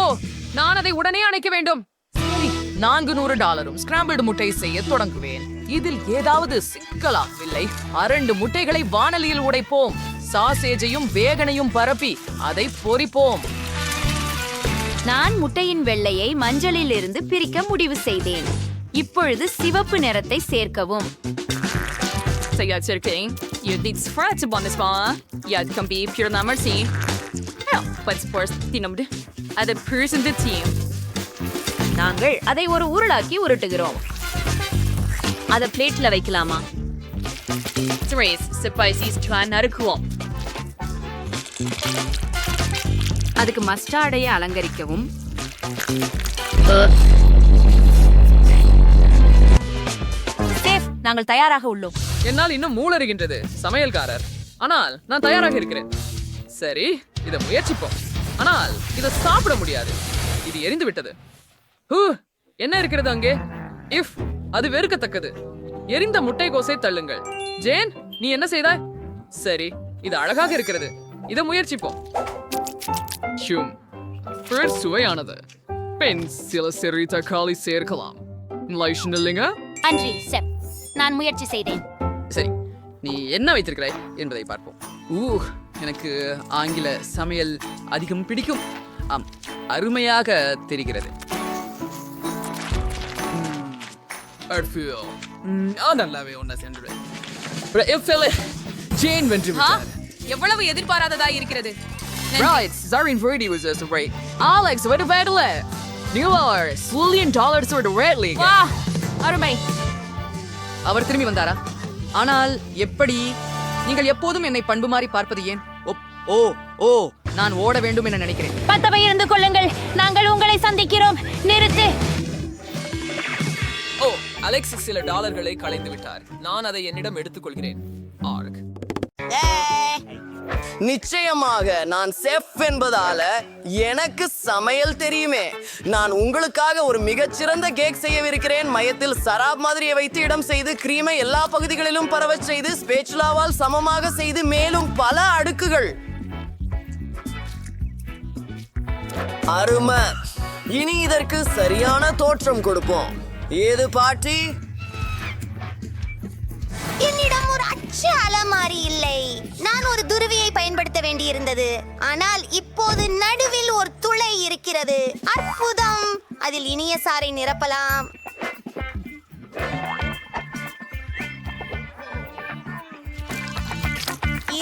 நான் அதை உடனே அணைக்க வேண்டும். சரி, $400 ஸ்கிராம்பிள்டு முட்டை செய்ய தொடங்குவேன். இதில் ஏதாவது சிக்கலாகவில்லை. 2 முட்டைகளை வானலியில் உடைப்போம். சாசேஜையும் வேகனையும் பரப்பி அதை பொரிப்போம். நான் முட்டையின் வெள்ளையை மஞ்சளில் இருந்து பிரிக்க முடிவு செய்தேன். இப்பொழுது சிவப்பு நிறத்தை சேர்க்கவும். நாங்கள் அதை ஒரு உருளாக்கி உருட்டுகிறோம். அதை பிளேட்ல வைக்கலாமா? நறுக்குவோம். அதுக்கு மஸ்டார்டையை அலங்கரிக்கவும். சேஃப், நாங்கள் தயாராக உள்ளோம். என்னால் இன்னும் மூளறிகின்றது சமையல்காரர். ஆனால் நான் தயாராக இருக்கிறேன். சரி, இதை முயற்சிப்போம். ஆனால் இதை சாப்பிட முடியாது. இது எரிந்து விட்டது. என்ன இருக்கிறது அங்கே? இஃப் அது வெறுக்கத்தக்கது. எரிந்த முட்டைக்கோசை தள்ளுங்கள். ஜேன், நீ என்ன செய்தாய்? சரி, இது அழகாக இருக்கிறது. இதை முயற்சிப்போம். சுவையானது. பெண் சில சிறு தக்காளி சேர்க்கலாம். இல்லைங்க? அன்றி செப், நான் முயற்சி செய்தேன். சரி, நீ என்ன வைத்திருக்கிறாய் என்பதை பார்ப்போம். எனக்கு ஆங்கில சமையல் அதிகம் பிடிக்கும். ஆம், அருமையாக தெரிகிறது. நல்லாவே ஒன்ன சென்று ஜேன் வென்று விட்டார். எவ்வளவு எதிர்பாராததா இருக்கிறது. Right, Zarin Verdi was just right. Alex, what about it? $1 ஒரு Red League. வா, அருமை. அவர் திரும்பி வந்தாரா? ஆனால் எப்படி? நீங்கள் எப்போதும் என்னை பண்பு மாறி பார்ப்பது ஏன்? ஓ, நான் ஓட வேண்டும் என நினைக்கிறேன். பத்தவை இருந்து கொள்ளுங்கள், நாங்கள் உங்களை சந்திக்கிறோம். நிறுத்து. அலெக்ஸ் சில டாலர்களை களைந்து விட்டார். நான் அதை என்னிடம் எடுத்துக்கொள்கிறேன். ஆர்க். நிச்சயமாக நான் செஃப் என்பதால எனக்கு சமையல் தெரியுமே. நான் உங்களுக்காக ஒரு மிகச்சிறந்த கேக் செய்யவிருக்கிறேன். மையத்தில் சராப் மாதிரியை வைத்து இடம் செய்து கிரீமை எல்லா பகுதிகளிலும் பரவச் செய்து ஸ்பேச்சுலாவால் சமமாக செய்து மேலும் பல அடுக்குகள். அருமை. இனி இதற்கு சரியான தோற்றம் கொடுப்போம். ஏது பாட்டி? என்னிடம் ஒரு அச்சு அலமாரி இல்லை. நான் ஒரு துருவியை பயன்படுத்த வேண்டியிருந்தது. ஆனால் இப்போது நடுவில் ஒரு துளை இருக்கிறது. அற்புதம். அதில் இனிய சாறை நிரப்பலாம்.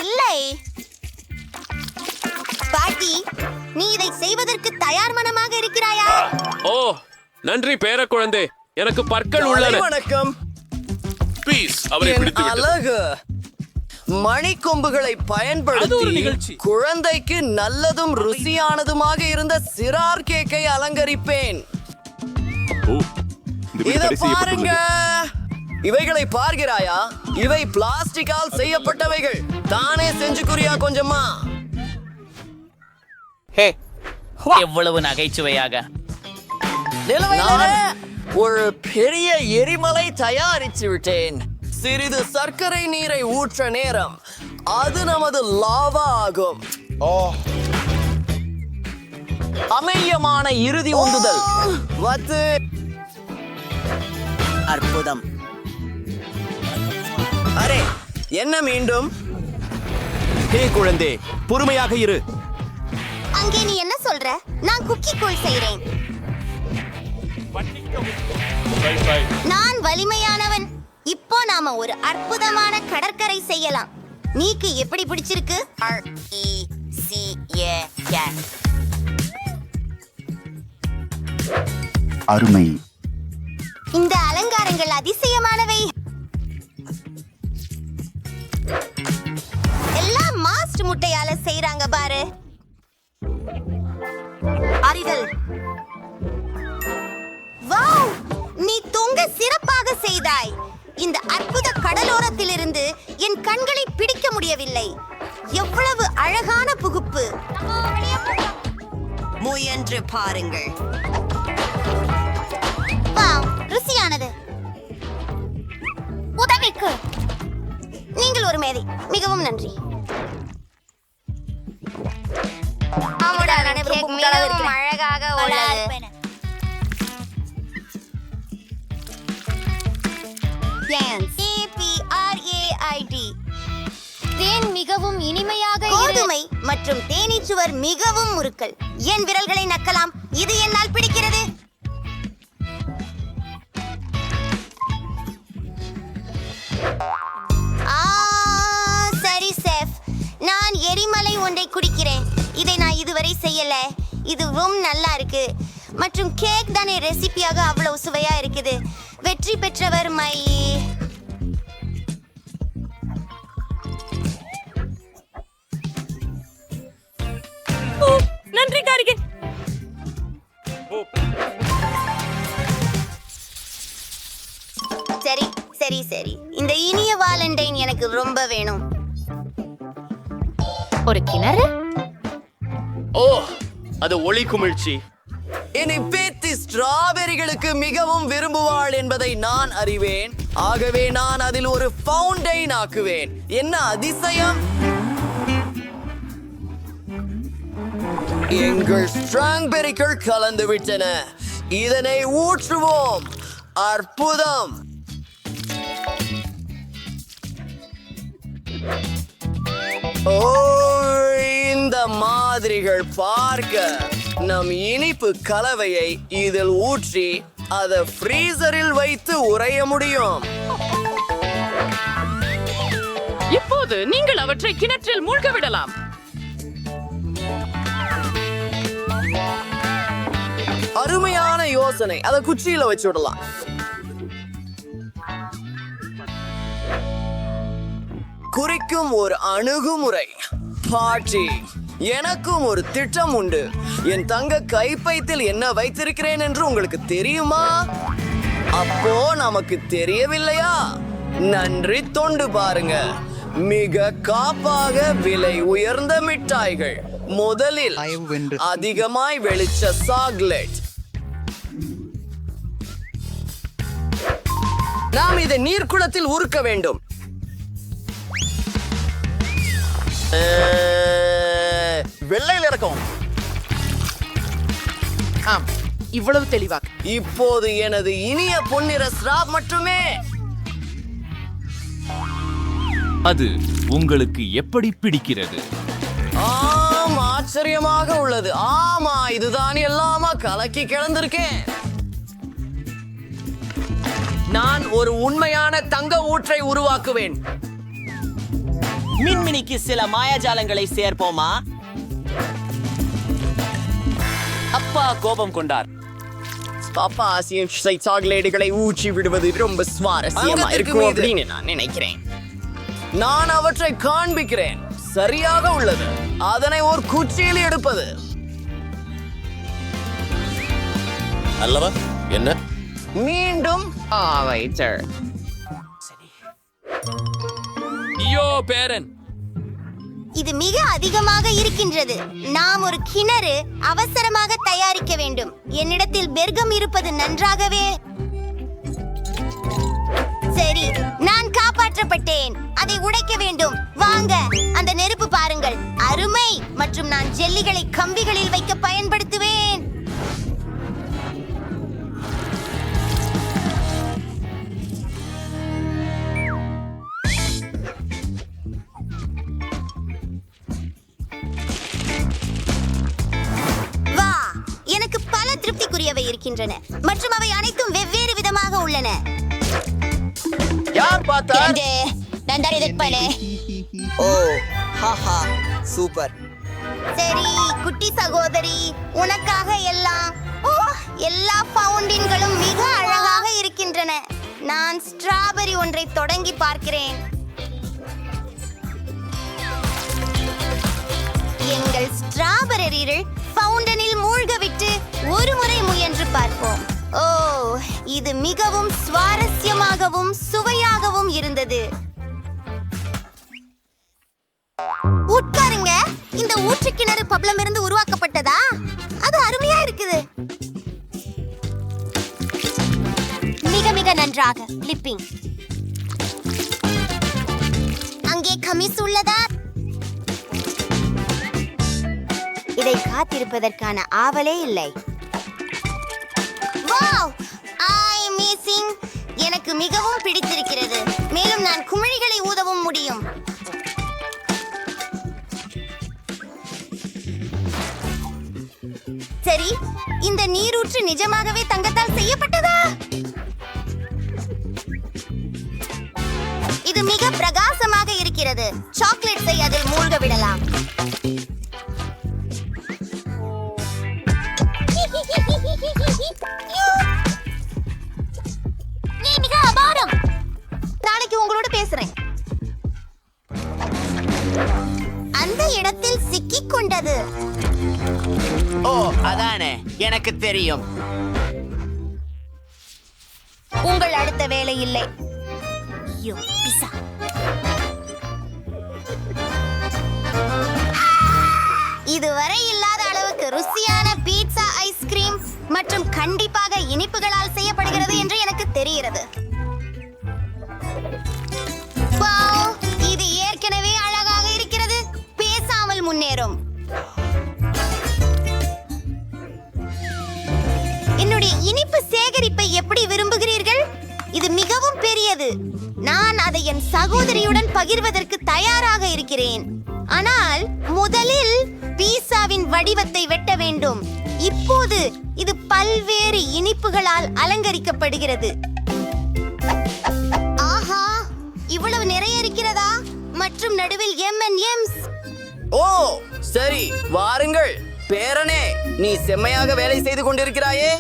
இல்லை பாட்டி, நீ இதை செய்வதற்கு தயார் மனமாக இருக்கிறாயா? நன்றி பேர குழந்தை. எனக்கு பற்கள் உள்ளன. வணக்கம். அழகு மணிக்கொம்புகளை பயன்படுத்தி குழந்தைக்கு நல்லதும் ருசியானதுமாக இருந்த சிறார் கேக்கை அலங்கரிப்பேன். இதை பாருங்க. இவைகளை பார்க்கிறாயா? இவை பிளாஸ்டிக்கால் செய்யப்பட்டவைகள். தானே செஞ்சு குறியா கொஞ்சமா? எவ்வளவு நகைச்சுவையாக. ஒரு பெரிய எரிமலை தயாரித்து விட்டேன். சிறிது சர்க்கரை நீரை ஊற்ற நேரம். அது நமது லாவா ஆகும். அமையமான இறுதி உந்துதல். அற்புதம். அரே, என்ன மீண்டும்? குழந்தை, பொறுமையாக இரு. அங்கே நீ என்ன சொல்ற? நான் குக்கி கூழ் செய்றேன். நான் வலிமையானவன். இப்போ நாம ஒரு அற்புதமான கடற்கரை செய்யலாம். நீக்கு எப்படி பிடிச்சிருக்கு? அருமை. இந்த அலங்காரங்கள் அதிசயமானவை. எல்லாம் மாஸ்ட் முட்டையால செய்றாங்க பாரு. அறிதல். வாவ், நீ தொங்க சிறப்பாக செய்தாய். இந்த அற்புத கடலோரத்திலிருந்து என் கண்களை பிடிக்க முடியவில்லை. எவ்வளவு அழகான புகுப்பு. முயன்று பாருங்கள். வாவ், ருசியானது. உதவிக்கு நீங்கள் ஒரு மேதை. மிகவும் நன்றி. மிகவும் அழகாக உள்ளது. தேன் மிகவும் இனிமையாக. கோதுமை மற்றும் தேனீச்சுவர் மிகவும் முறுக்கல். என் விரல்களை நக்கலாம். இது என்னால் பிடிக்கிறது. சரி செஃப், நான் எரிமலை ஒன்றை குடிக்கிறேன். இதை நான் இதுவரை செய்யல. இது ரொம்ப நல்லா இருக்கு. மற்றும் கேக் தானே ரெசிபியாக அவ்வளவு சுவையா இருக்குது. வெற்றி பெற்றவர் மை. நன்றி காரிகே. சரி சரி, சரி சரி, இந்த இனிய வாலண்டைன் எனக்கு ரொம்ப வேணும். ஒரு கிணறு? ஓ, அது ஒளி குமிழ்ச்சி. இனி பேத்தி ஸ்ட்ராபெரிகளுக்கு மிகவும் விரும்புவாள் என்பதை நான் அறிவேன். ஆகவே நான் அதில் ஒரு ஃபவுண்டைன் ஆக்குவேன். என்ன அதிசயம்! எங்கள் ஸ்ட்ராபெரிகள் கலந்து விட்டன. இதனை ஊற்றுவோம். அற்புதம்! ஓ, இந்த மாதிரிகள் பார்க்க நம் இனிப்பு கலவையை இதில் ஊற்றி அதை ஃப்ரீசரில் வைத்து உறைய முடியும். இப்போது நீங்கள் அவற்றை கிணற்றில் மூழ்க விடலாம். அருமையான யோசனை. அதை குச்சியில வச்சு விடலாம். குறிக்கும் ஒரு அணுகுமுறை. பாட்டி, எனக்கும் ஒரு திட்டம் உண்டு. என் தங்க கைப்பைத்தில் என்ன வைத்திருக்கிறேன் என்று உங்களுக்கு தெரியுமா? அப்போ நமக்கு தெரியவில்லையா? நன்றி, தொண்டு பாருங்க. மிக காப்பாக விலை உயர்ந்த மிட்டாய்கள். முதலில் அதிகமாய் வெளிச்ச சாக்லேட். நாம் இதை நீர்க்குளத்தில் ஊறுக்க வேண்டும். வெள்ளையில் இறக்கும். ஆம், இவ்வளவு தெளிவாக. இப்போது எனது இனிய பொன்னிற ஸ்ராப் மட்டுமே. அது உங்களுக்கு எப்படி பிடிக்கிறது? ஆம், ஆச்சரியமாக உள்ளது. ஆமா, இதுதான் எல்லாமா கலக்கி கிடந்திருக்கேன். நான் ஒரு உண்மையான தங்க ஊற்றை உருவாக்குவேன். மின்மினிக்கு சில மாயாஜாலங்களை சேர்ப்போமா? அப்பா கோபம் கொண்டார். பாப்பா ஆசியம் சாக்லேட்டுகளை ஊற்றி விடுவது ரொம்ப சுவாரஸ்யமா இருக்கும் அப்படின்னு நான் நினைக்கிறேன். நான் அவற்றை காண்பிக்கிறேன். சரியாக உள்ளது. அதனை ஒரு குச்சியில் எடுப்பது அல்லவா? என்ன? மீண்டும் ஐயோ பேரன், இது மிக அதிகமாக இருக்கின்றது. நாம் ஒரு கிணறு அவசரமாக தயாரிக்க வேண்டும். என்னிடத்தில் பெர்கம் இருப்பது நன்றாகவே. சரி, நான் காப்பாற்றப்பட்டேன். அதை உடைக்க வேண்டும். வாங்க, அந்த நெருப்பு பாருங்கள். அருமை. மற்றும் நான் ஜெல்லிகளை கம்பிகளில் வைக்க பயன்படுத்துவேன். வா, எனக்கு பல திருப்திக்குரியவை இருக்கின்றன மற்றும் அவை அனைத்தும் வெவ்வேறு விதமாக உள்ளன. யார் பார்த்தார்? ஓ, ஹாஹா, சூப்பர். சரி குட்டி சகோதரி, உனக்காக எல்லாம். ஓ, எல்லா ஃபவுண்டின்களும் மிக அழகாக இருக்கின்றன. நான் ஸ்ட்ராபெரி ஒன்றை தொடங்கி பார்க்கிறேன். எங்கள் ஸ்ட்ராபெரிகள் ஃபவுண்டனில் மூழ்க விட்டு ஒரு முறை முயன்று பார்ப்போம். ஓ, இது மிகவும் சுவாரஸ்யமாகவும் சுவையாகவும் இருந்தது. உட்காருங்க. இந்த ஊற்று கிணறு பப்ளம் இருந்து உருவாக்கப்பட்டதா? அது அருமையா இருக்குது. மிக மிக நன்றாக கிளிப்பிங். அங்கே கமிஸ் உள்ளதா? இதை காத்திருப்பதற்கான ஆவலே இல்லை. Wow, amazing. எனக்கு மிகவும் பிடித்திருக்கிறது. மேலும் நான் குமிழிகளை ஊதவும் முடியும். சரி, இந்த நீரூற்று நிஜமாகவே தங்கத்தால் செய்யப்பட்டதா? இது மிக பிரகாசமாக இருக்கிறது. சாக்லேட்ஸை அதில் மூழ்க விடலாம். மிக அபாரம். நாளைக்கு உங்களோட பேசுறேன். அந்த இடத்தில் சிக்கிக் கொண்டது. ஓ, அதானே, எனக்கு தெரியும். உங்கள் அடுத்த வேலை இல்லை. ஐயோ பிசா. இதுவரை இல்லாத அளவுக்கு ருசியான பீட்சா ஐஸ்கிரீம் மற்றும் கண்டிப்பாக இனிப்புகளால் செய்யப்படுகிறது என்று எனக்கு தெரிகிறது. வாவ், இது ஏற்கனவே அழகாக இருக்கிறது. பேசாமல் முன்னேறும். என்னுடைய இனிப்பு சேகரிப்பை எப்படி விரும்புகிறீர்கள்? இது மிகவும் பெரியது. நான் அதை என் சகோதரியுடன் பகிர்வதற்கு தயாராக இருக்கிறேன். ஆனால் முதலில் பீஸாவின் வடிவத்தை வெட்ட வேண்டும். இப்போது இது பல்வேறு இனிப்புகளால் அலங்கரிக்கப்படுகிறது. ஆஹா, இவ்வளவு நிறைய இருக்கிறதா? மற்றும் நடுவில் M&M's. ஓ சரி, வாருங்கள் பேரனே, நீ செம்மையாக வேலை செய்து கொண்டிருக்கிறாயே.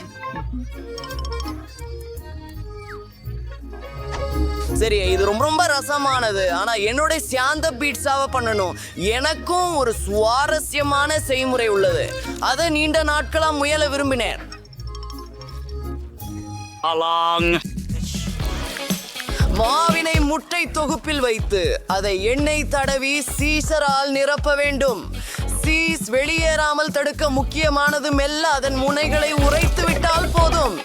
சரி, இது ரொம்ப ரசமானது. ஆனா என்னோட சாந்த பீட்சாவை பண்ணணும். எனக்கும் ஒரு சுவாரஸ்யமான செய்முறை உள்ளது. அதை நீண்ட நாட்களா முயல விரும்பினேன். மாவினை முட்டை தொகுப்பில் வைத்து அதை எண்ணெய் தடவி சீசரால் நிரப்ப வேண்டும். சீஸ் வெளியேறாமல் தடுக்க முக்கியமானது மெல்ல அதன் முனைகளை உடைத்து விட்டால் போதும்.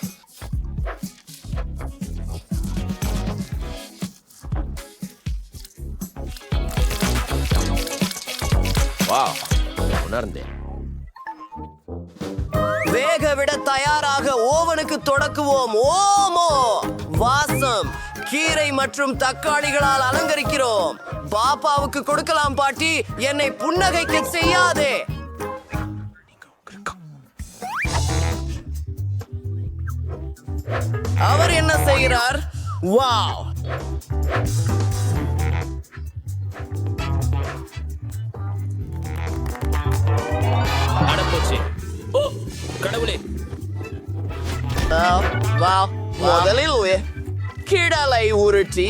வேக விட தயாராக ஓவனுக்கு தொடக்குவோம். ஓமோ வாசம்! கீரை மற்றும் தக்காளிகளால் அலங்கரிக்கிறோம். பாப்பாவுக்கு கொடுக்கலாம் பாட்டி, என்னை புன்னகைக்க செய்யாதே. அவர் என்ன செய்கிறார்? வாவ்! அடப்போச்சு. ஓ கடவுளே! முதலில் கிடலை உருட்டி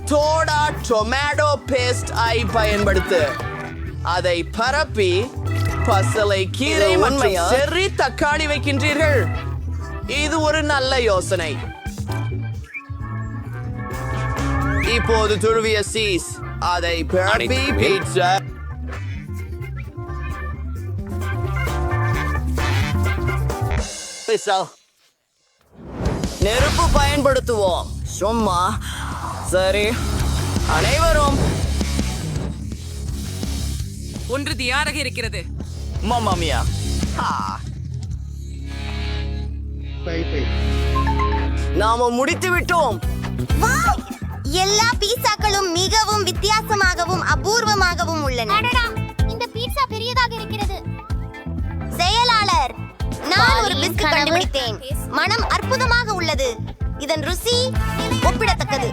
சோடா டொமேட்டோ பேஸ்ட் ஐ பயன்படுத்து. அதை பரப்பி பசலை கீரை மற்றும் செர்ரி தக்காளி வைக்கின்றீர்கள். இது ஒரு நல்ல யோசனை. இப்போது துருவிய சீஸ் அதை பரப்பி பீட்சா நெருப்பு பயன்படுத்துவோம். சும்மா சரி, அனைவரும் ஒன்று தயாராக இருக்கிறது. மாமாமியா, நாம முடித்து விட்டோம். வாவ்! எல்லா பீட்சாக்களும் மிகவும் வித்தியாசமாகவும் அபூர்வமாகவும் உள்ளன. இந்த பீட்சா பெரியதாக இருக்கிறது. செயலாளர், நான் ஒரு பிஸ்கட் கண்டுபிடித்தேன். மனம் அற்புதமாக உள்ளது. இதன் ருசி ஒப்பிடத்தக்கது.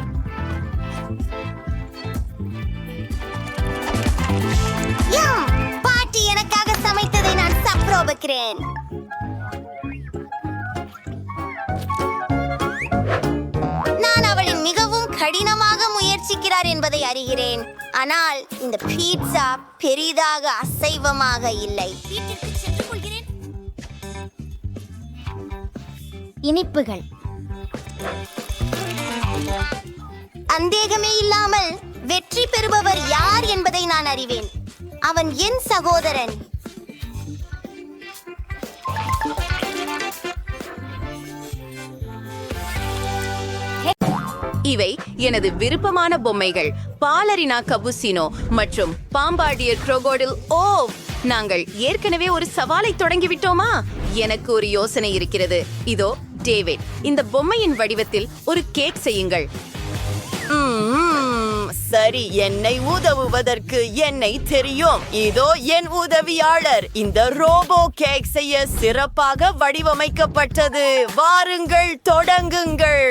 பாட்டி எனக்காக சமைத்ததை நான் சப்ரோபக்கிறேன். நான் அவளின் மிகவும் கடினமாக முயற்சிக்கிறார் என்பதை அறிகிறேன். ஆனால் இந்த பீட்சா பெரிதாக அசைவமாக இல்லை. இனிப்புகள் சந்தேகமே இல்லாமல் வெற்றி பெறுபவர் யார் என்பதை நான் அறிவேன். அவன் என் சகோதரன். இவை எனது விருப்பமான பொம்மைகள். பாலரினா கபுசினோ மற்றும் பாம்பாடியர் crocodile. ஓ, நாங்கள் ஏற்கனவே ஒரு சவாலை தொடங்கிவிட்டோமா? எனக்கு ஒரு யோசனை இருக்கிறது. இதோ டேவிட், இந்த பொம்மையின் வடிவத்தில் ஒரு கேக் செய்யுங்கள். சரி, என்னை உதவுவதற்கு என்னை தெரியும். இதோ என் உதவியாளர். இந்த ரோபோ கேக் செய்ய சிறப்பாக வடிவமைக்கப்பட்டது. வாருங்கள், தொடங்குங்கள்.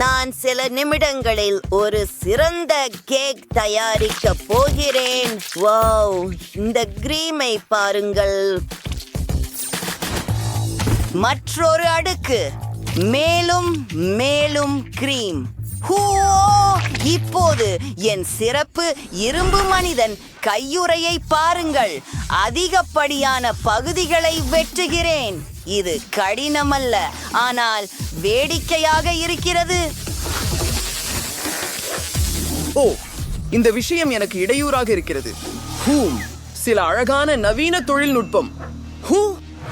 நான் சில நிமிடங்களில் ஒரு சிறந்த கேக் தயாரிக்க போகிறேன். வாவ், இந்த கிரீமை பாருங்கள். மற்றொரு அடுக்கு, மேலும் மேலும் கிரீம். இப்போது என் சிறப்பு இரும்பு மனிதன் கையுறையை பாருங்கள். அதிகப்படியான பகுதிகளை வெட்டுகிறேன். இது கடினமல்ல, ஆனால் வேடிக்கையாக இருக்கிறது. ஓ, இந்த விஷயம் எனக்கு இடையூறாக இருக்கிறது. சில அழகான நவீன தொழில்நுட்பம்.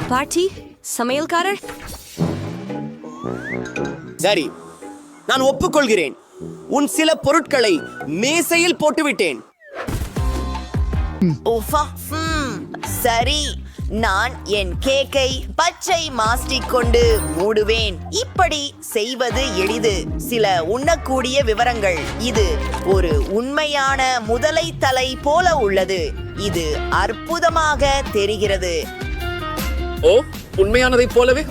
பாட்டி, சமையல்காரர். சரி, நான் ஒப்புக்கொள்கிறேன். உன் சில பொருட்களை மேசையில் போட்டுவிட்டேன். சரி, நான் என் கேக்கை பச்சை மாஸ்டிக் கொண்டு மூடுவேன். இப்படி செய்வது எளிது. சில உண்ணக்கூடிய விவரங்கள். இது ஒரு உண்மையான முதலை தலை போல உள்ளது. இது அற்புதமாக தெரிகிறது. ஓ, உண்மையானதைப் போலவே.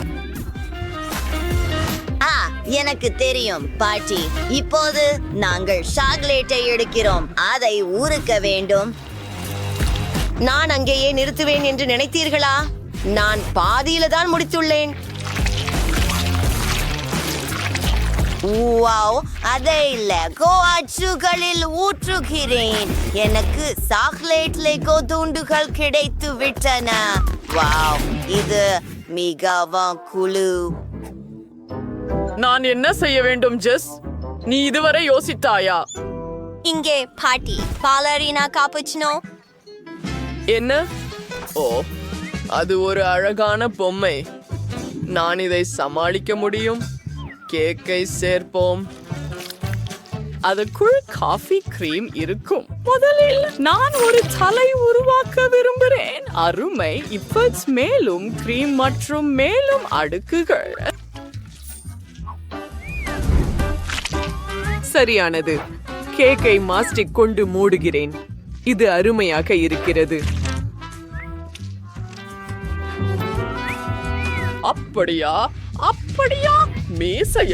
எனக்கு தெரியும் பாட்டி. இப்போது நாங்கள் சாக்லேட்டை எடுக்கிறோம். அதை ஊறுக்க வேண்டும். நான் அங்கேயே நிறுத்துவேன் என்று நினைத்தீர்களா? நான் பாதியில தான் முடித்துள்ளேன். அதை இல்ல, அச்சுகளில் ஊற்றுகிறேன். எனக்கு சாக்லேட் லெகோ துண்டுகள் கிடைத்து விட்டன. வாவ், இது மிகவும் குழு. நான் என்ன செய்ய வேண்டும் ஜெஸ்? நீ இதுவரை யோசித்தாயா? இங்கே பாட்டி, பாலரினா காப்புச்சினோ. என்ன? ஓ, அது ஒரு அழகான பொம்மை. நான் இதை சமாளிக்க முடியும். கேக்கை சேர்ப்போம். அதுக்குள் காஃபி கிரீம் இருக்கும். முதலில் நான் ஒரு தலை உருவாக்க விரும்புகிறேன். அருமை. இப்ப மேலும் கிரீம் மற்றும் மேலும் அடுக்குகள். சரியானது. கேக்கை மாஸ்டிக் கொண்டு மூடுகிறேன். இது அருமையாக இருக்கிறது. அப்படியா? அப்படியா? மேசைய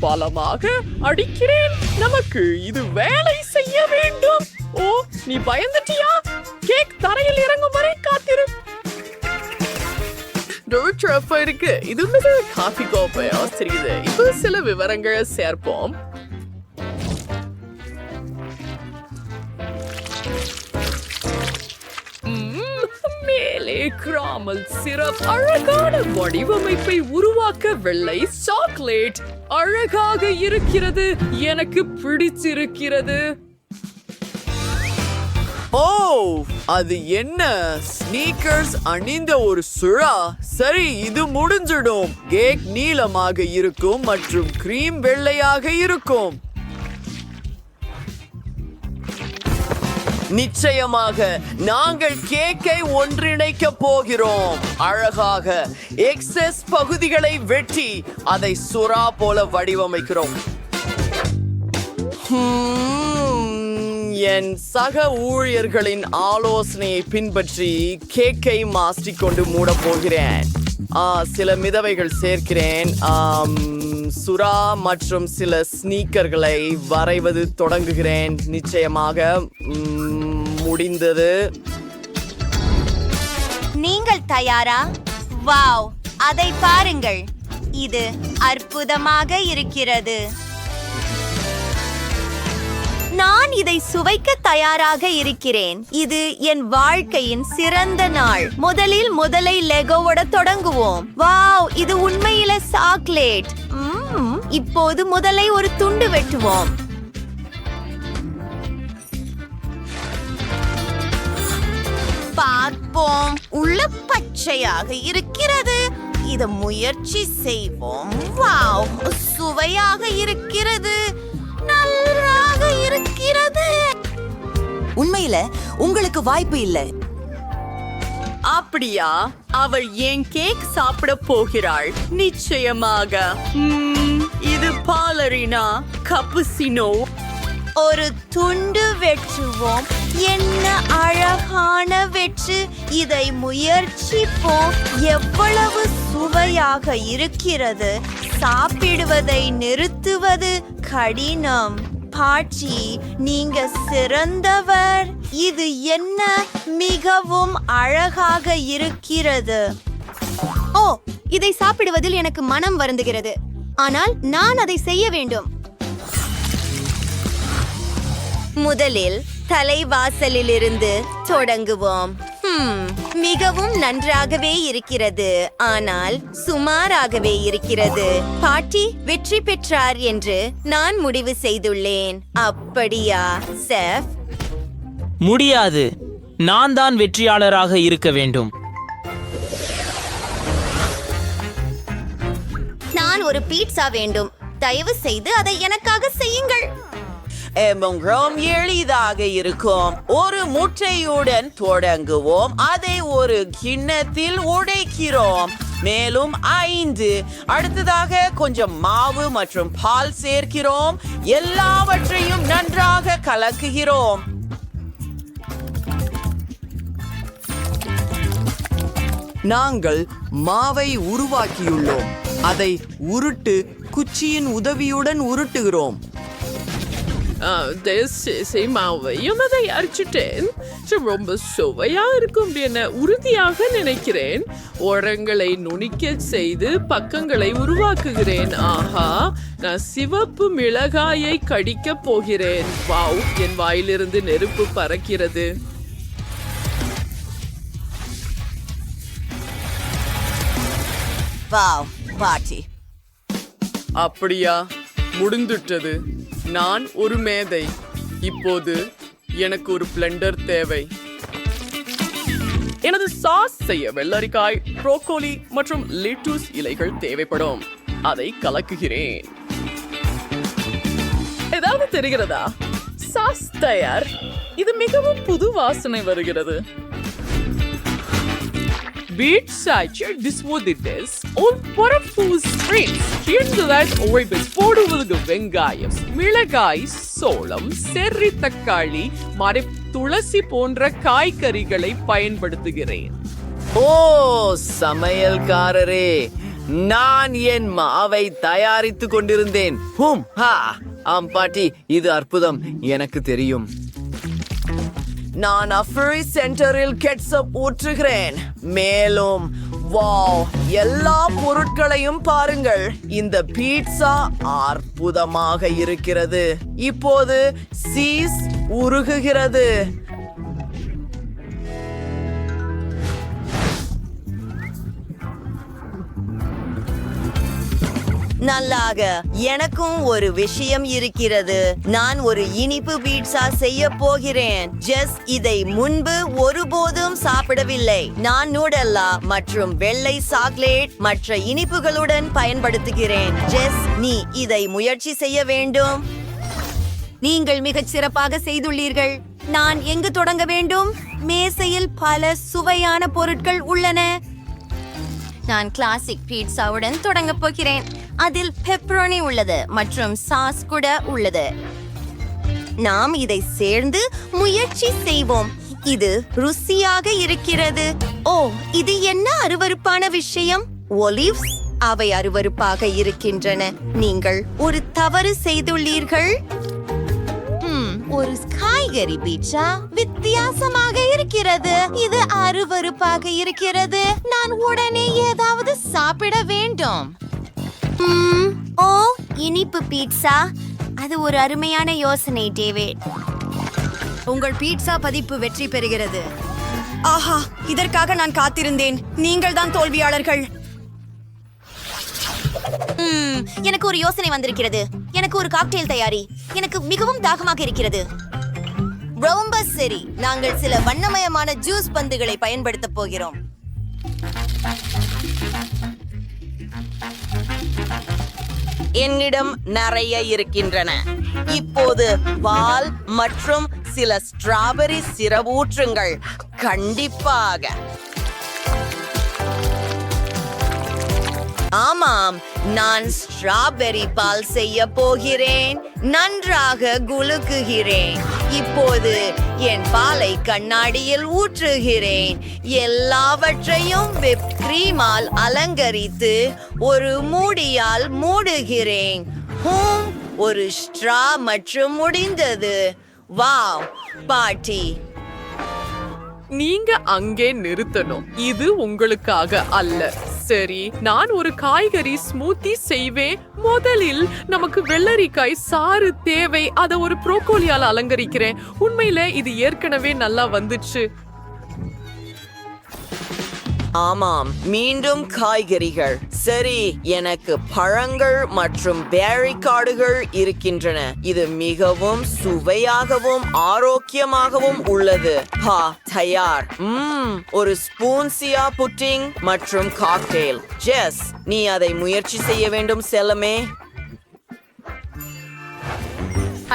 பலமாக அடிக்கிறேன். நமக்கு இது வேலை செய்ய வேண்டும். ஓ, நீ பயந்துட்டியா? கேக் தரையில் இறங்கும் வரை காத்திரு. இருக்கு. இது காஃபி கோப்பை ஆசிரியது. இப்போ சில விவரங்களை சேர்ப்போம். மேலே கிராமல் சிரப் அழகான வடிவமைப்பை உருவாக்க வெள்ளை சாக்லேட் அழகாக இருக்கிறது. எனக்கு பிடிச்சிருக்கிறது. ஓ, அது என்ன? ஸ்னீக்கர்ஸ் அணிந்த ஒரு சுழா. சரி, இது முடிஞ்சிடும். கேக் நீளமாக இருக்கும் மற்றும் கிரீம் வெள்ளையாக இருக்கும். நிச்சயமாக நாங்கள் கேக்கை ஒன்றிணைக்க போகிறோம். அழகாக எக்ஸஸ் பகுதிகளை வெட்டி அதை சுறா போல வடிவமைக்கிறோம். என் சக ஊழியர்களின் ஆலோசனையை பின்பற்றி கேக்கை மாஸ்டிக் கொண்டு மூட போகிறேன். சில மிதவைகள் சேர்க்கிறேன். சுறா மற்றும் சில ஸ்னீக்கர்களை வரைவது தொடங்குகிறேன். நிச்சயமாக முடிந்தது. நீங்கள் தயாரா? வாவ், அதை பாருங்கள். இது அற்புதமாக இருக்கிறது. நான் இதை சுவைக்க தயாராக இருக்கிறேன். இது என் வாழ்க்கையின் சிறந்த நாள். முதலில் முதலை லெகோவோட தொடங்குவோம். வாவ், இது உண்மையில சாக்லேட். இப்போது முதலை ஒரு துண்டு வெட்டுவோம். பார்ப்போம். உள்ள பச்சையாக இருக்கிறது. இத முயற்சி செய்வோம். வாவ், சுவையாக இருக்கிறது. நன்றாக இருக்கிறது. உண்மையில உங்களுக்கு வாய்ப்பு இல்லை. அப்படியா? அவள் என் கேக் சாப்பிட போகிறாள். நிச்சயமாக. இது பாலரினா கப்புசினோ. ஒரு துண்டு வெட்டுவோம். என்ன அழகான வெற்று. இதை முயற்சிப்போம். எவ்வளவு சுவையாக இருக்கிறது. சாப்பிடுவதை நிறுத்துவது கடினம். பாட்டி, நீங்க சிறந்தவர். இது என்ன மிகவும் அழகாக இருக்கிறது. ஓ, இதை சாப்பிடுவதில் எனக்கு மனம் வருந்துகிறது. ஆனால் நான் அதை செய்ய வேண்டும். முதலில் தலைவாசலிலிருந்து தொடங்குவோம். மிகவும் நன்றாகவே இருக்கிறது, ஆனால் சுமாராகவே இருக்கிறது. பாட்டி வெற்றி பெற்றார் என்று நான் முடிவு செய்துள்ளேன். அப்படியா செஃப்? முடியாது, நான் தான் வெற்றியாளராக இருக்க வேண்டும். நான் ஒரு பீட்சா வேண்டும். தயவு செய்து அதை எனக்காக செய்யுங்கள். ரொம்ப எளிதாக இருக்கும். ஒரு முட்டையுடன் தொடங்குவோம், அதை ஒரு கிண்ணத்தில் உடைக்கிறோம். மேலும் 5. அடுத்ததாக கொஞ்சம் மாவு மற்றும் பால் சேர்க்கிறோம். எல்லாவற்றையும் நன்றாக கலக்குகிறோம். நாங்கள் மாவை உருவாக்கியுள்ளோம். அதை உருட்டு குச்சியின் உதவியுடன் உருட்டுகிறோம். மாவையும் அதை அரைச்சிட்டேன். ரொம்ப சுவையா இருக்கும் என உறுதியாக நினைக்கிறேன். ஓரங்களை நுணிக்க செய்து பக்கங்களை உருவாக்குகிறேன். ஆஹா, நான் சிவப்பு மிளகாயை கடிக்க போகிறேன். வாவ், என் வாயிலிருந்து நெருப்பு பறக்கிறது. வாவ் பாட்டி, அப்படியா? முடிந்துட்டது. நான் ஒரு மேதை. இப்போது எனக்கு ஒரு பிளெண்டர் தேவை. எனது சாஸ் செய்ய வெள்ளரிக்காய், ப்ரோக்கோலி மற்றும் லிட்டூஸ் இலைகள் தேவைப்படும். அதை கலக்குகிறேன். ஏதாவது தெரிகிறதா? சாஸ் தயார். இது மிகவும் புது வாசனை வருகிறது. வெங்காயம், மிளகாய், சோளம், செர்ரி தக்காளி, துளசி போன்ற காய்கறிகளை பயன்படுத்துகிறேன். ஓ சமையல்காரரே, நான் என் மாவை தயாரித்துக் கொண்டிருந்தேன். ஆம் பாட்டி, இது அற்புதம். எனக்கு தெரியும். நான் அஃப்ரி சென்டரில் கெட்சப் ஊற்றுகிறேன். மேலும் வாவ், எல்லா பொருட்களையும் பாருங்கள். இந்த பீட்சா அற்புதமாக இருக்கிறது. இப்போது சீஸ் உருகுகிறது. நல்லாக. எனக்கும் ஒரு விஷயம் இருக்கிறது. நான் ஒரு இனிப்பு பீட்சா செய்ய போகிறேன். ஜெஸ் இதை முன்பு ஒருபோதும் சாப்பிடவில்லை. நான் நூடெல்லா மற்றும் வெள்ளை சாக்லேட் மற்ற இனிப்புகளுடன் பயன்படுத்துகிறேன். ஜெஸ், நீ இதை முயற்சி செய்ய வேண்டும். நீங்கள் மிகச் சிறப்பாக செய்துள்ளீர்கள். நான் எங்கு தொடங்க வேண்டும்? மேசையில் பல சுவையான பொருட்கள் உள்ளன. நான் கிளாசிக் பீட்சாவுடன் தொடங்க போகிறேன். அதில் பெப்பரோனி உள்ளது மற்றும் சாஸ் கூட உள்ளது. நாம் இதை சேர்ந்து முயற்சி செய்வோம். இது ருசியாக இருக்கிறது. ஓ, இது என்ன அருவருப்பான விஷயம்? ஒலிவ்ஸ், அவை அருவருப்பாக இருக்கின்றன. நீங்கள் ஒரு தவறு செய்துள்ளீர்கள். ஒரு காய்கறி பீட்சா வித்தியாசமாக இருக்கிறது. இது அருவருப்பாக இருக்கிறது. நான் உடனே ஏதாவது சாப்பிட வேண்டும். ஓ, இனிப்பு பீட்சா, அது ஒரு அருமையான யோசனை டேவிட். உங்கள் பீட்சா பதிப்பு வெற்றி பெறுகிறது. ஆஹா, இதற்காக நான் காத்திருந்தேன். நீங்கள் தான் தோல்வியாளர்கள். எனக்கு ஒரு யோசனை வந்திருக்கிறது. எனக்கு ஒரு காக்டெயில் தயாரி. எனக்கு மிகவும் தாகமாக இருக்கிறது. ரொம்ப சரி, நாங்கள் சில வண்ணமயமான ஜூஸ் பந்துகளை பயன்படுத்த போகிறோம். என்னிடம் நிறைய இருக்கின்றன. இப்போது பால் மற்றும் சில ஸ்ட்ராபெரி சிரப் ஊற்றுங்கள். கண்டிப்பாக. ஆமாம், நான் ஸ்ட்ராபெரி பால் செய்ய போகிறேன். நன்றாக குலுக்குகிறேன். இப்போது என் பாலை கண்ணாடியில் ஊற்றுகிறேன். எல்லாவற்றையும் விப் கிரீமால் அலங்கரித்து ஒரு மூடியால் மூடுகிறேன். ஒரு ஸ்ட்ரா மற்றும் முடிந்தது. வாவ் பாட்டி, நீங்க அங்கே நிறுத்தணும். இது உங்களுக்காக அல்ல. சரி, நான் ஒரு காய்கறி ஸ்மூத்தி செய்வேன். முதலில் நமக்கு வெள்ளரிக்காய் சாறு தேவை. அதை ஒரு ப்ரோக்கோலியால அலங்கரிக்கிறேன். உண்மையில இது ஏற்கனவே நல்லா வந்துச்சு. ஆமாம், மீண்டும் காய்கறிகள். சரி, எனக்கு பழங்கள் மற்றும் பேரி காடுகள் இருக்கின்றன. இது மிகவும் சுவையாகவும் ஆரோக்கியமாகவும் உள்ளது. தயார். ஒரு ஸ்பூன் சியா புட்டிங் மற்றும் காக்டெயில். ஜெஸ், நீ அதை முயற்சி செய்ய வேண்டும் செல்லமே.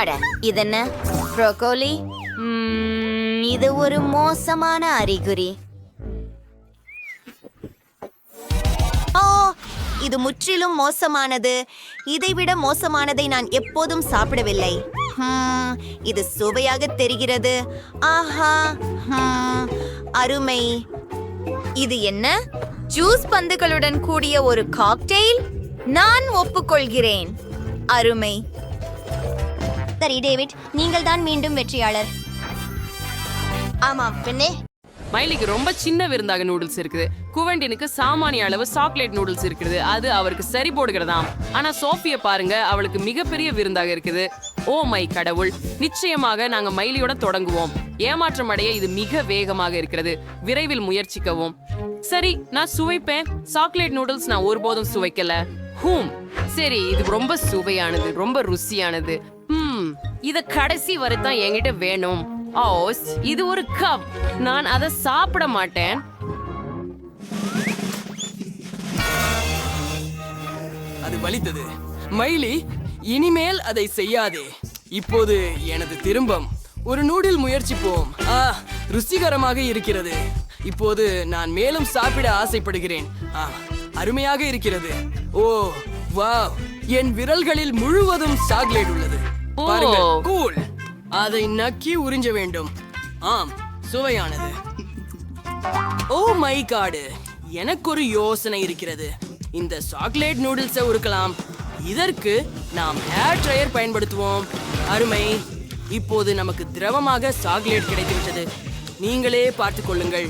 அட, இதென்ன ப்ரோக்கோலி? இது ஒரு மோசமான அறிகுறி. ஓ, இது முற்றிலும் மோசமானது. இதைவிட மோசமானதை நான் எப்போதும் சாப்பிடவில்லை. இது சுவையாக தெரிகிறது. ஆஹா, அருமை. இது என்ன? ஜூஸ் பந்துகளுடன் கூடிய ஒரு காக்டெயில்? நான் ஒப்புக்கொள்கிறேன். அருமை. சரி டேவிட், நீங்கள் தான் மீண்டும் வெற்றியாளர். ஆமாம் பெண்ணே. மைலிக்கு ரொம்ப சின்ன விருந்தாக நூடுல்ஸ் இருக்குது. குவெண்டினுக்கு சாமானிய அளவு சாக்லேட் நூடுல்ஸ் இருக்குது. அது அவருக்கு சரி போடுகிறதாம். ஆனா சோஃபியை பாருங்க, அவளுக்கு மிகப்பெரிய விருந்தாக இருக்குது. ஓ மை கடவுள்! நிச்சயமாக நாங்க மைலியோட தொடங்குவோம். ஏமாற்றம் அடைய இது மிக வேகமாக இருக்கிறது. விரைவில் முயற்சிக்கவும். சரி, நான் சுவைப்பேன். சாக்லேட் நூடுல்ஸ் நான் ஒருபோதும் சுவைக்கல. சரி, இது ரொம்ப சுவையானது, ரொம்ப ருசியானது. இத கடைசி வரை தான் என்கிட்ட வேணும். இது ஒரு கப். நான் அதை சாப்பிட மாட்டேன். அது வலித்தது. மைலி, இனிமேல் அதை செய்யாதே. இப்போது எனது திரும்பம். ஒரு நூடில் முயற்சிப்போம். ருசிகரமாக இருக்கிறது. இப்போது நான் மேலும் சாப்பிட ஆசைப்படுகிறேன். அருமையாக இருக்கிறது. ஓ வாவ், என் விரல்களில் முழுவதும் சாக்லேட் உள்ளது. பாருங்கள், கூல். அதை நக்கி உறிஞ்ச வேண்டும். ஆம், சுவையானது. ஓ மை காட், எனக்கு ஒரு யோசனை இருக்கிறது. இந்த சாக்லேட் நூடுல்ஸை உருக்கலாம். இதற்கு நாம் ஹேர் ட்ரையர் பயன்படுத்துவோம். அருமை. இப்போது நமக்கு திரவமாக சாக்லேட் கிடைத்துவிட்டது. நீங்களே பார்த்துக் கொள்ளுங்கள்.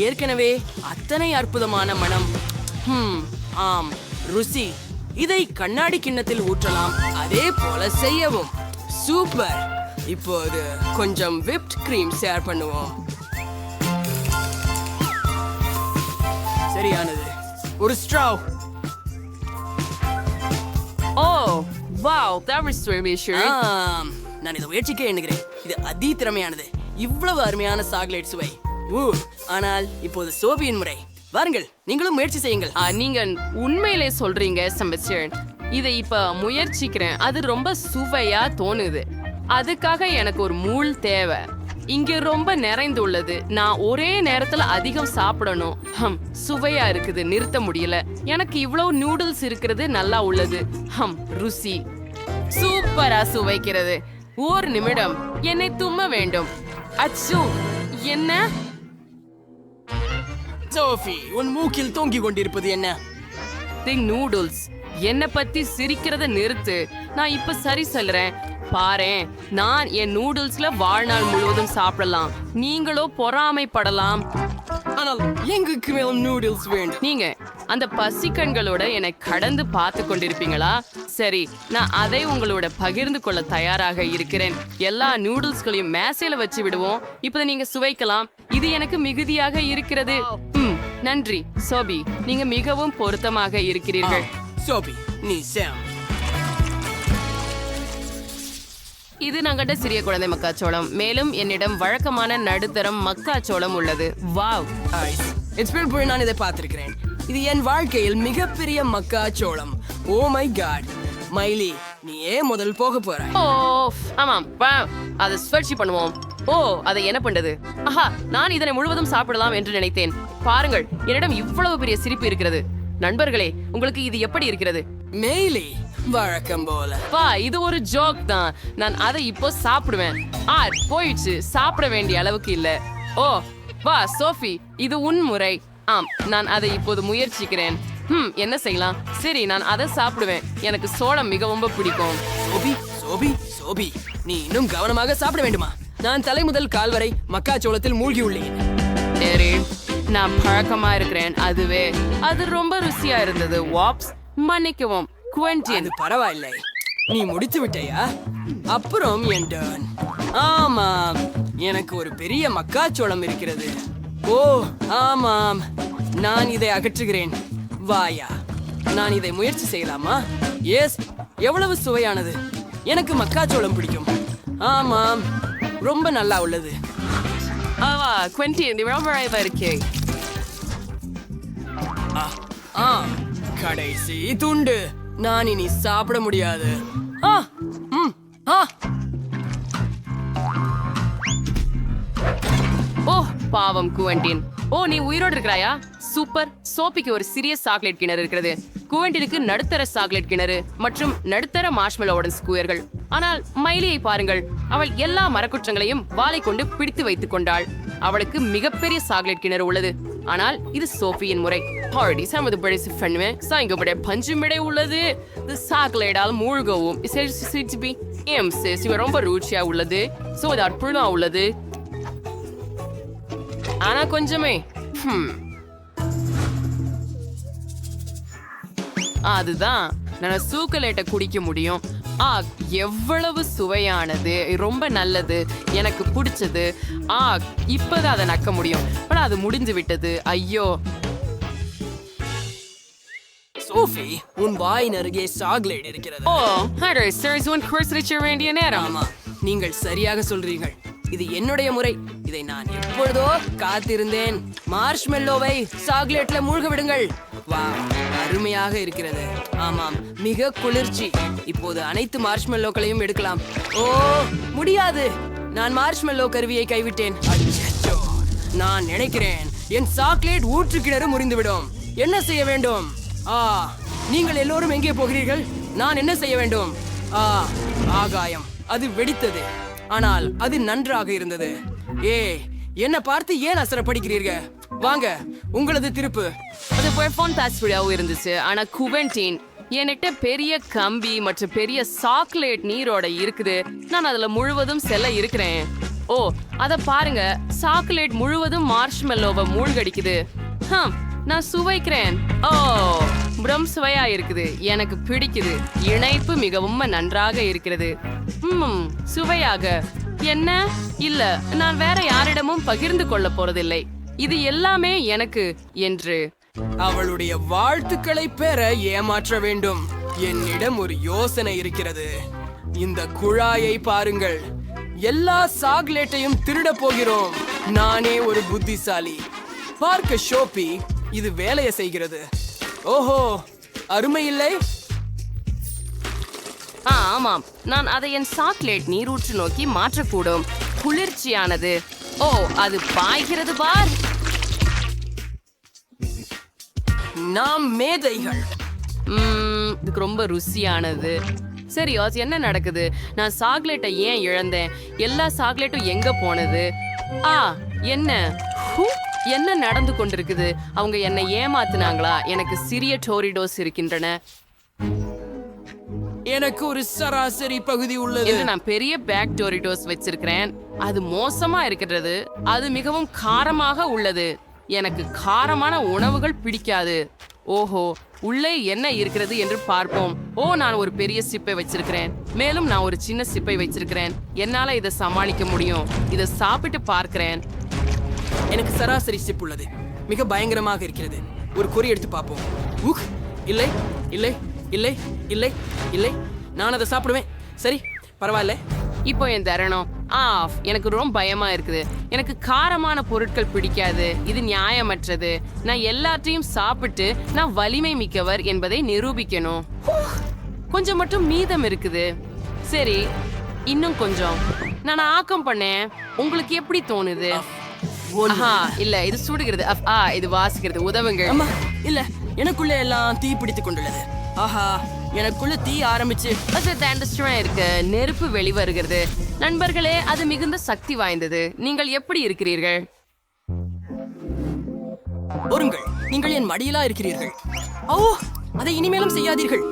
ஏற்கனவே அத்தனை அற்புதமான மனம். ஆம், ருசி. இதை கண்ணாடி கிண்ணத்தில் ஊற்றலாம். அதே போல செய்யவும். சூப்பர். இப்போது கொஞ்சம் விப்ட் கிரீம் ஷேர் பண்ணுவோம். சரியானது. ஒரு straw. O wow, that was really sure. நான் இதை முயற்சிக்க எண்ணுகிறேன். இது அதி திறமையானது. இவ்வளவு அருமையான சாக்லேட் சுவை. ஆனால் இப்போது சோபியின் முறை. வாருங்கள், நீங்களும் முயற்சி செய்யுங்கள். நீங்க உண்மையிலே சொல்றீங்க செம்பஸ்டியன். இதை இப்ப முயற்சிக்கிறேன். அது ரொம்ப சுவையா தோணுது. அதுக்காக எனக்கு ஒரு மூள் தேவை. இங்க ரொம்ப நிறைந்துள்ளது. நான் ஒரே நேரத்துல அதிகம் சாப்பிடணும். சுவையா இருக்குது, நிறுத்த முடியல. எனக்கு இவ்வளவு நூடுல்ஸ் இருக்கிறது நல்லா உள்ளது. ருசி சூப்பரா சுவைக்கிறது. ஒரு நிமிடம், என்னை தும்ம வேண்டும். அச்சு, என்ன? சோஃபி, உன் மூக்கில் தொங்கிக் கொண்டிருப்பது என்ன? நூடுல்ஸ். என்ன பத்தி சிரிக்கிறத நிறுத்து. நான் இப்ப சரி சொல்றேன். பாரேன், நான் என் நூடுல்ஸ்ல வாழ்நாள் முழுவதும் சாப்பிடலாம். நீங்களோ பொறாமைப்படலாம். ஆனால் எங்களுக்கு மேலும் நூடுல்ஸ் வேண்டும். நீங்க அந்த பசிக்கண்களோட என்னை கடந்து பார்த்து கொண்டிருப்பீங்களா? சரி, நான் அதை உங்களோட பகிர்ந்து கொள்ள தயாராக இருக்கிறேன். எல்லா நூடுல்ஸ்களையும் மேசையில வச்சு விடுவோம். இப்ப நீங்க சுவைக்கலாம். இது எனக்கு மிகுதியாக இருக்கிறது. நன்றி சோபி, நீங்க மிகவும் பொருத்தமாக இருக்கிறீர்கள். சோபி, நீ சாம். இது நாங்கள்ட்ட சிறிய குழந்தை மக்காச்சோளம். மேலும் என்னிடம் வழக்கமான நடுத்தரம் மக்காச்சோளம் உள்ளது. வாவ், நான் இதை பார்த்திருக்கிறேன். இது என் வாழ்க்கையில் மிகப்பெரிய மக்காச்சோளம். Oh my God. மைலி, நீ ஏன் முதல் போக போறாய்? ஆமாம், அதை சுழற்சி பண்ணுவோம். அதை என்ன பண்றது? நான் இதனை முழுவதும் சாப்பிடலாம் என்று நினைத்தேன். பாருங்கள், என்னிடம் இவ்வளவு பெரிய சிரிப்பு இருக்கிறது. நண்பர்களே, உங்களுக்கு இது எப்படி இருக்கிறது? மெய்லி, வழக்கம் போல. இது ஒரு ஜோக் தான். நான் அதை இப்போ சாப்பிடுவேன். போயிடுச்சு, சாப்பிட வேண்டிய அளவுக்கு இல்ல. வா சோஃபி, இது உன் முறை. நான் அதை இப்போது முயற்சிக்கிறேன். என்ன செய்யலாம்? சரி, நான் அதை சாப்பிடுவேன். எனக்கு சோளம் மிகவும் பிடிக்கும். சோபி, சோபி, சோபி, நீ இன்னும் கவனமாக சாப்பிட வேண்டுமா? நான் தலை முதல் கால் வரை மக்காச்சோளத்தில் மூழ்கி உள்ளேன். சரி, நான் பழக்கமா இருக்கிறேன். அது ரொம்ப ருசியா இருந்தது. வாப்ஸ், மன்னிக்கவும் குவென்டின். பரவாயில்லை, நீ முடித்து விட்டாயா? அப்புறம் என் டர்ன். ஆமாம், எனக்கு ஒரு பெரிய மக்காச்சோளம் இருக்கிறது. ஆமாம், நான் இதை அகற்றுகிறேன். வாயா, நான் இதை முயற்சி செய்யலாமா? எஸ், எவ்வளவு சுவையானது. எனக்கு மக்காச்சோளம் பிடிக்கும். ஆமாம், ரொம்ப நல்லா உள்ளது. ஆவா குவென்டின் இது ரொம்ப அழகா இருக்கு. கடைசி துண்டு. நான் இனி சாப்பிட முடியாது. ஓ பாவம் குவென்டின். ஓ நீ உயிரோடு இருக்கிறாயா? சூப்பர். சோப்பிக்கு ஒரு சிறிய சாக்லேட் கிணறு இருக்கிறது. குவென்டினுக்கு நடுத்தர சாக்லேட் கிணறு மற்றும் நடுத்தர மார்ஷ்மெலோவுடன் ஸ்கூயர்கள். ஆனால் மைலியை பாருங்கள், அவள் எல்லா மரக்குற்றங்களையும் வாளை கொண்டு பிடித்து வைத்துக் கொண்டாள். அவளுக்கு மிகப்பெரிய சாக்லேட் கிணறு உள்ளது. ஆனால் இது சோஃபியின் முறை. ஆல்ரெடி சமது படைசி பண்ணுவேன். சாயங்கப்படைய பஞ்சு மிடை உள்ளது. இது சாக்லேட்டால் மூழ்கவும் ரொம்ப ருச்சியா உள்ளது. சோ அது அற்புதமா உள்ளது. ஆனா கொஞ்சமே அதுதான் நான் சூக்கலேட்டை குடிக்க முடியும். எவ்வளவு சுவையானது, ரொம்ப நல்லது, எனக்கு பிடிச்சது. இப்பதான் அதை நக்க முடியும். ஆனா அது முடிஞ்சு விட்டது. ஐயோ சோஃபி, உன் வாயின் அருகே சாக்லேட் இருக்கிறது. ஓ ஹரே சர்ஸ் ஒன் கோர்ஸ் ரிச்ச வேண்டிய நேரம். ஆமா, நீங்கள் சரியாக சொல்றீர்கள். இது என்னுடைய முறை. இதை நான் எப்பொழுதோ காத்திருந்தேன். மார்ஷ்மெல்லோவை சாக்லேட்ல மூழ்க விடுங்கள். வா, அருமையாக இருக்கிறது. ஆமாம், மிக குளிர்ச்சி. இப்போது அனைத்து மார்ஷ்மெல்லோக்களையும் எடுக்கலாம். ஓ முடியாது, நான் மார்ஷ்மெல்லோ கருவியை கைவிட்டேன். அச்சச்சோ, நான் நினைக்கிறேன் என் சாக்லேட் ஊற்று கிணறு முறிந்துவிடும். என்ன செய்ய வேண்டும்? நீங்கள் எல்லோரும் எங்கே போகிறீர்கள்? நான் என்ன செய்ய வேண்டும்? ஆகாயம், அது வெடித்தது. ஆனால் அது நன்றாக இருந்தது. என்ன பார்த்து ஏன் அசரப்படுகிறீர்கள்? வாங்க, உங்களது திருப்பு. அது ஃபேண்டாஸ்டிக்காவும் இருந்துச்சு. ஆனா குவென்டின், என்கிட்ட பெரிய கம்பி மற்றும் பெரிய சாக்லேட் நீரோட இருக்குது. நான் அதுல முழுவதும் செல்ல இருக்கிறேன். ஓ அத பாருங்க, சாக்லேட் முழுவதும் மார்ஷ்மெல்லோவை மூழ்கடிக்குது. நான் சுவைக்கிறேன். ஓ ரொம்ப சுவையா இருக்குது. எனக்கு பிடிக்குது. இணைப்பு மிகவும் நன்றாக இருக்கிறது. சுவையாக. என்ன இல்ல, நான் வேற யாரிடமும் பகிர்ந்து கொள்ள போறதில்லை. இது எல்லாமே எனக்கு என்று. அவளுடைய வாழ்த்துக்களை பெற ஏமாற்ற வேண்டும். என்னிடம் ஒரு யோசனை இருக்கிறது. இந்த குழாயை பாருங்கள். எல்லா சாக்லேட்டையும் திருட போகிறோம். நானே ஒரு புத்திசாலி. பார்க்க ஷோப்பி, இது வேலையை செய்கிறது. ஓஹோ, அருமை இல்லை? ஆமாம், நான் அதை என் சாக்லேட் நீரூற்று நோக்கி மாற்றக்கூடும். குளிர்ச்சியானது. ஓ அது பாய்கிறது பார். நாம் மேதைகள். இதுக்கு ரொம்ப ருசியானது. சரி, என்ன நடக்குது? நான் சாக்லேட்டை ஏன் இழந்தேன்? எல்லா சாக்லேட்டும் எங்க போனது? என்ன நடந்து கொண்டிருக்குது? அவங்க என்னை ஏமாத்துனாங்களா? எனக்கு சிறிய டோரிடோஸ் இருக்கின்றன. எனக்கு ஒரு சராசரி பகுதி உள்ளது. நான் பெரிய பேக் டோரிடோஸ் வச்சிருக்கிறேன். அது மோசமா இருக்கிறது. அது மிகவும் காரமாக உள்ளது. எனக்கு காரமான உணவுகள் பிடிக்காது. ஓஹோ, உள்ளே என்ன இருக்கிறது என்று பார்ப்போம். நான் ஒரு பெரிய சிப்பை வச்சிருக்கிறேன். மேலும் நான் ஒரு சின்ன சிப்பை வச்சிருக்கிறேன். என்னால இதை சமாளிக்க முடியும். இதை சாப்பிட்டு பார்க்கிறேன். எனக்கு சராசரி சிப் உள்ளது. மிக பயங்கரமாக இருக்கிறது. ஒரு குறி எடுத்து பார்ப்போம். இல்லை இல்லை இல்லை இல்லை இல்லை, நான் அதை சாப்பிடுவேன். சரி, பரவாயில்ல. இப்போ என் தருணம் எனக்கு ரொம்ப பயமா இருக்குது. எனக்கு காரமான பொருட்கள் பிடிக்காது. இது நியாயமற்றது. நான் எல்லாத்தையும் சாப்பிட்டு நான் வலிமை மிக்கவர் என்பதை நிரூபிக்கணும். கொஞ்சம் மட்டும் மீதம் இருக்குது. சரி, இன்னும் கொஞ்சம் நான் ஆக்கம் பண்ணேன். உங்களுக்கு எப்படி தோணுது? இல்ல, இது சுடுகிறது. இது வாசிக்கிறது. உதவுங்க. இல்ல, எனக்குள்ள எல்லாம் தீ பிடித்துக் கொண்டுள்ளது. எனக்குள்ள தீ ஆரம்பிச்சு இருக்கு. நெருப்பு வெளிவருகிறது. நண்பர்களே, அது மிகுந்த சக்தி வாய்ந்தது. நீங்கள் எப்படி இருக்கிறீர்கள்? ஒருங்கள், நீங்கள் என் மடியிலா இருக்கிறீர்கள். அதை இனிமேலும் செய்யாதீர்கள்.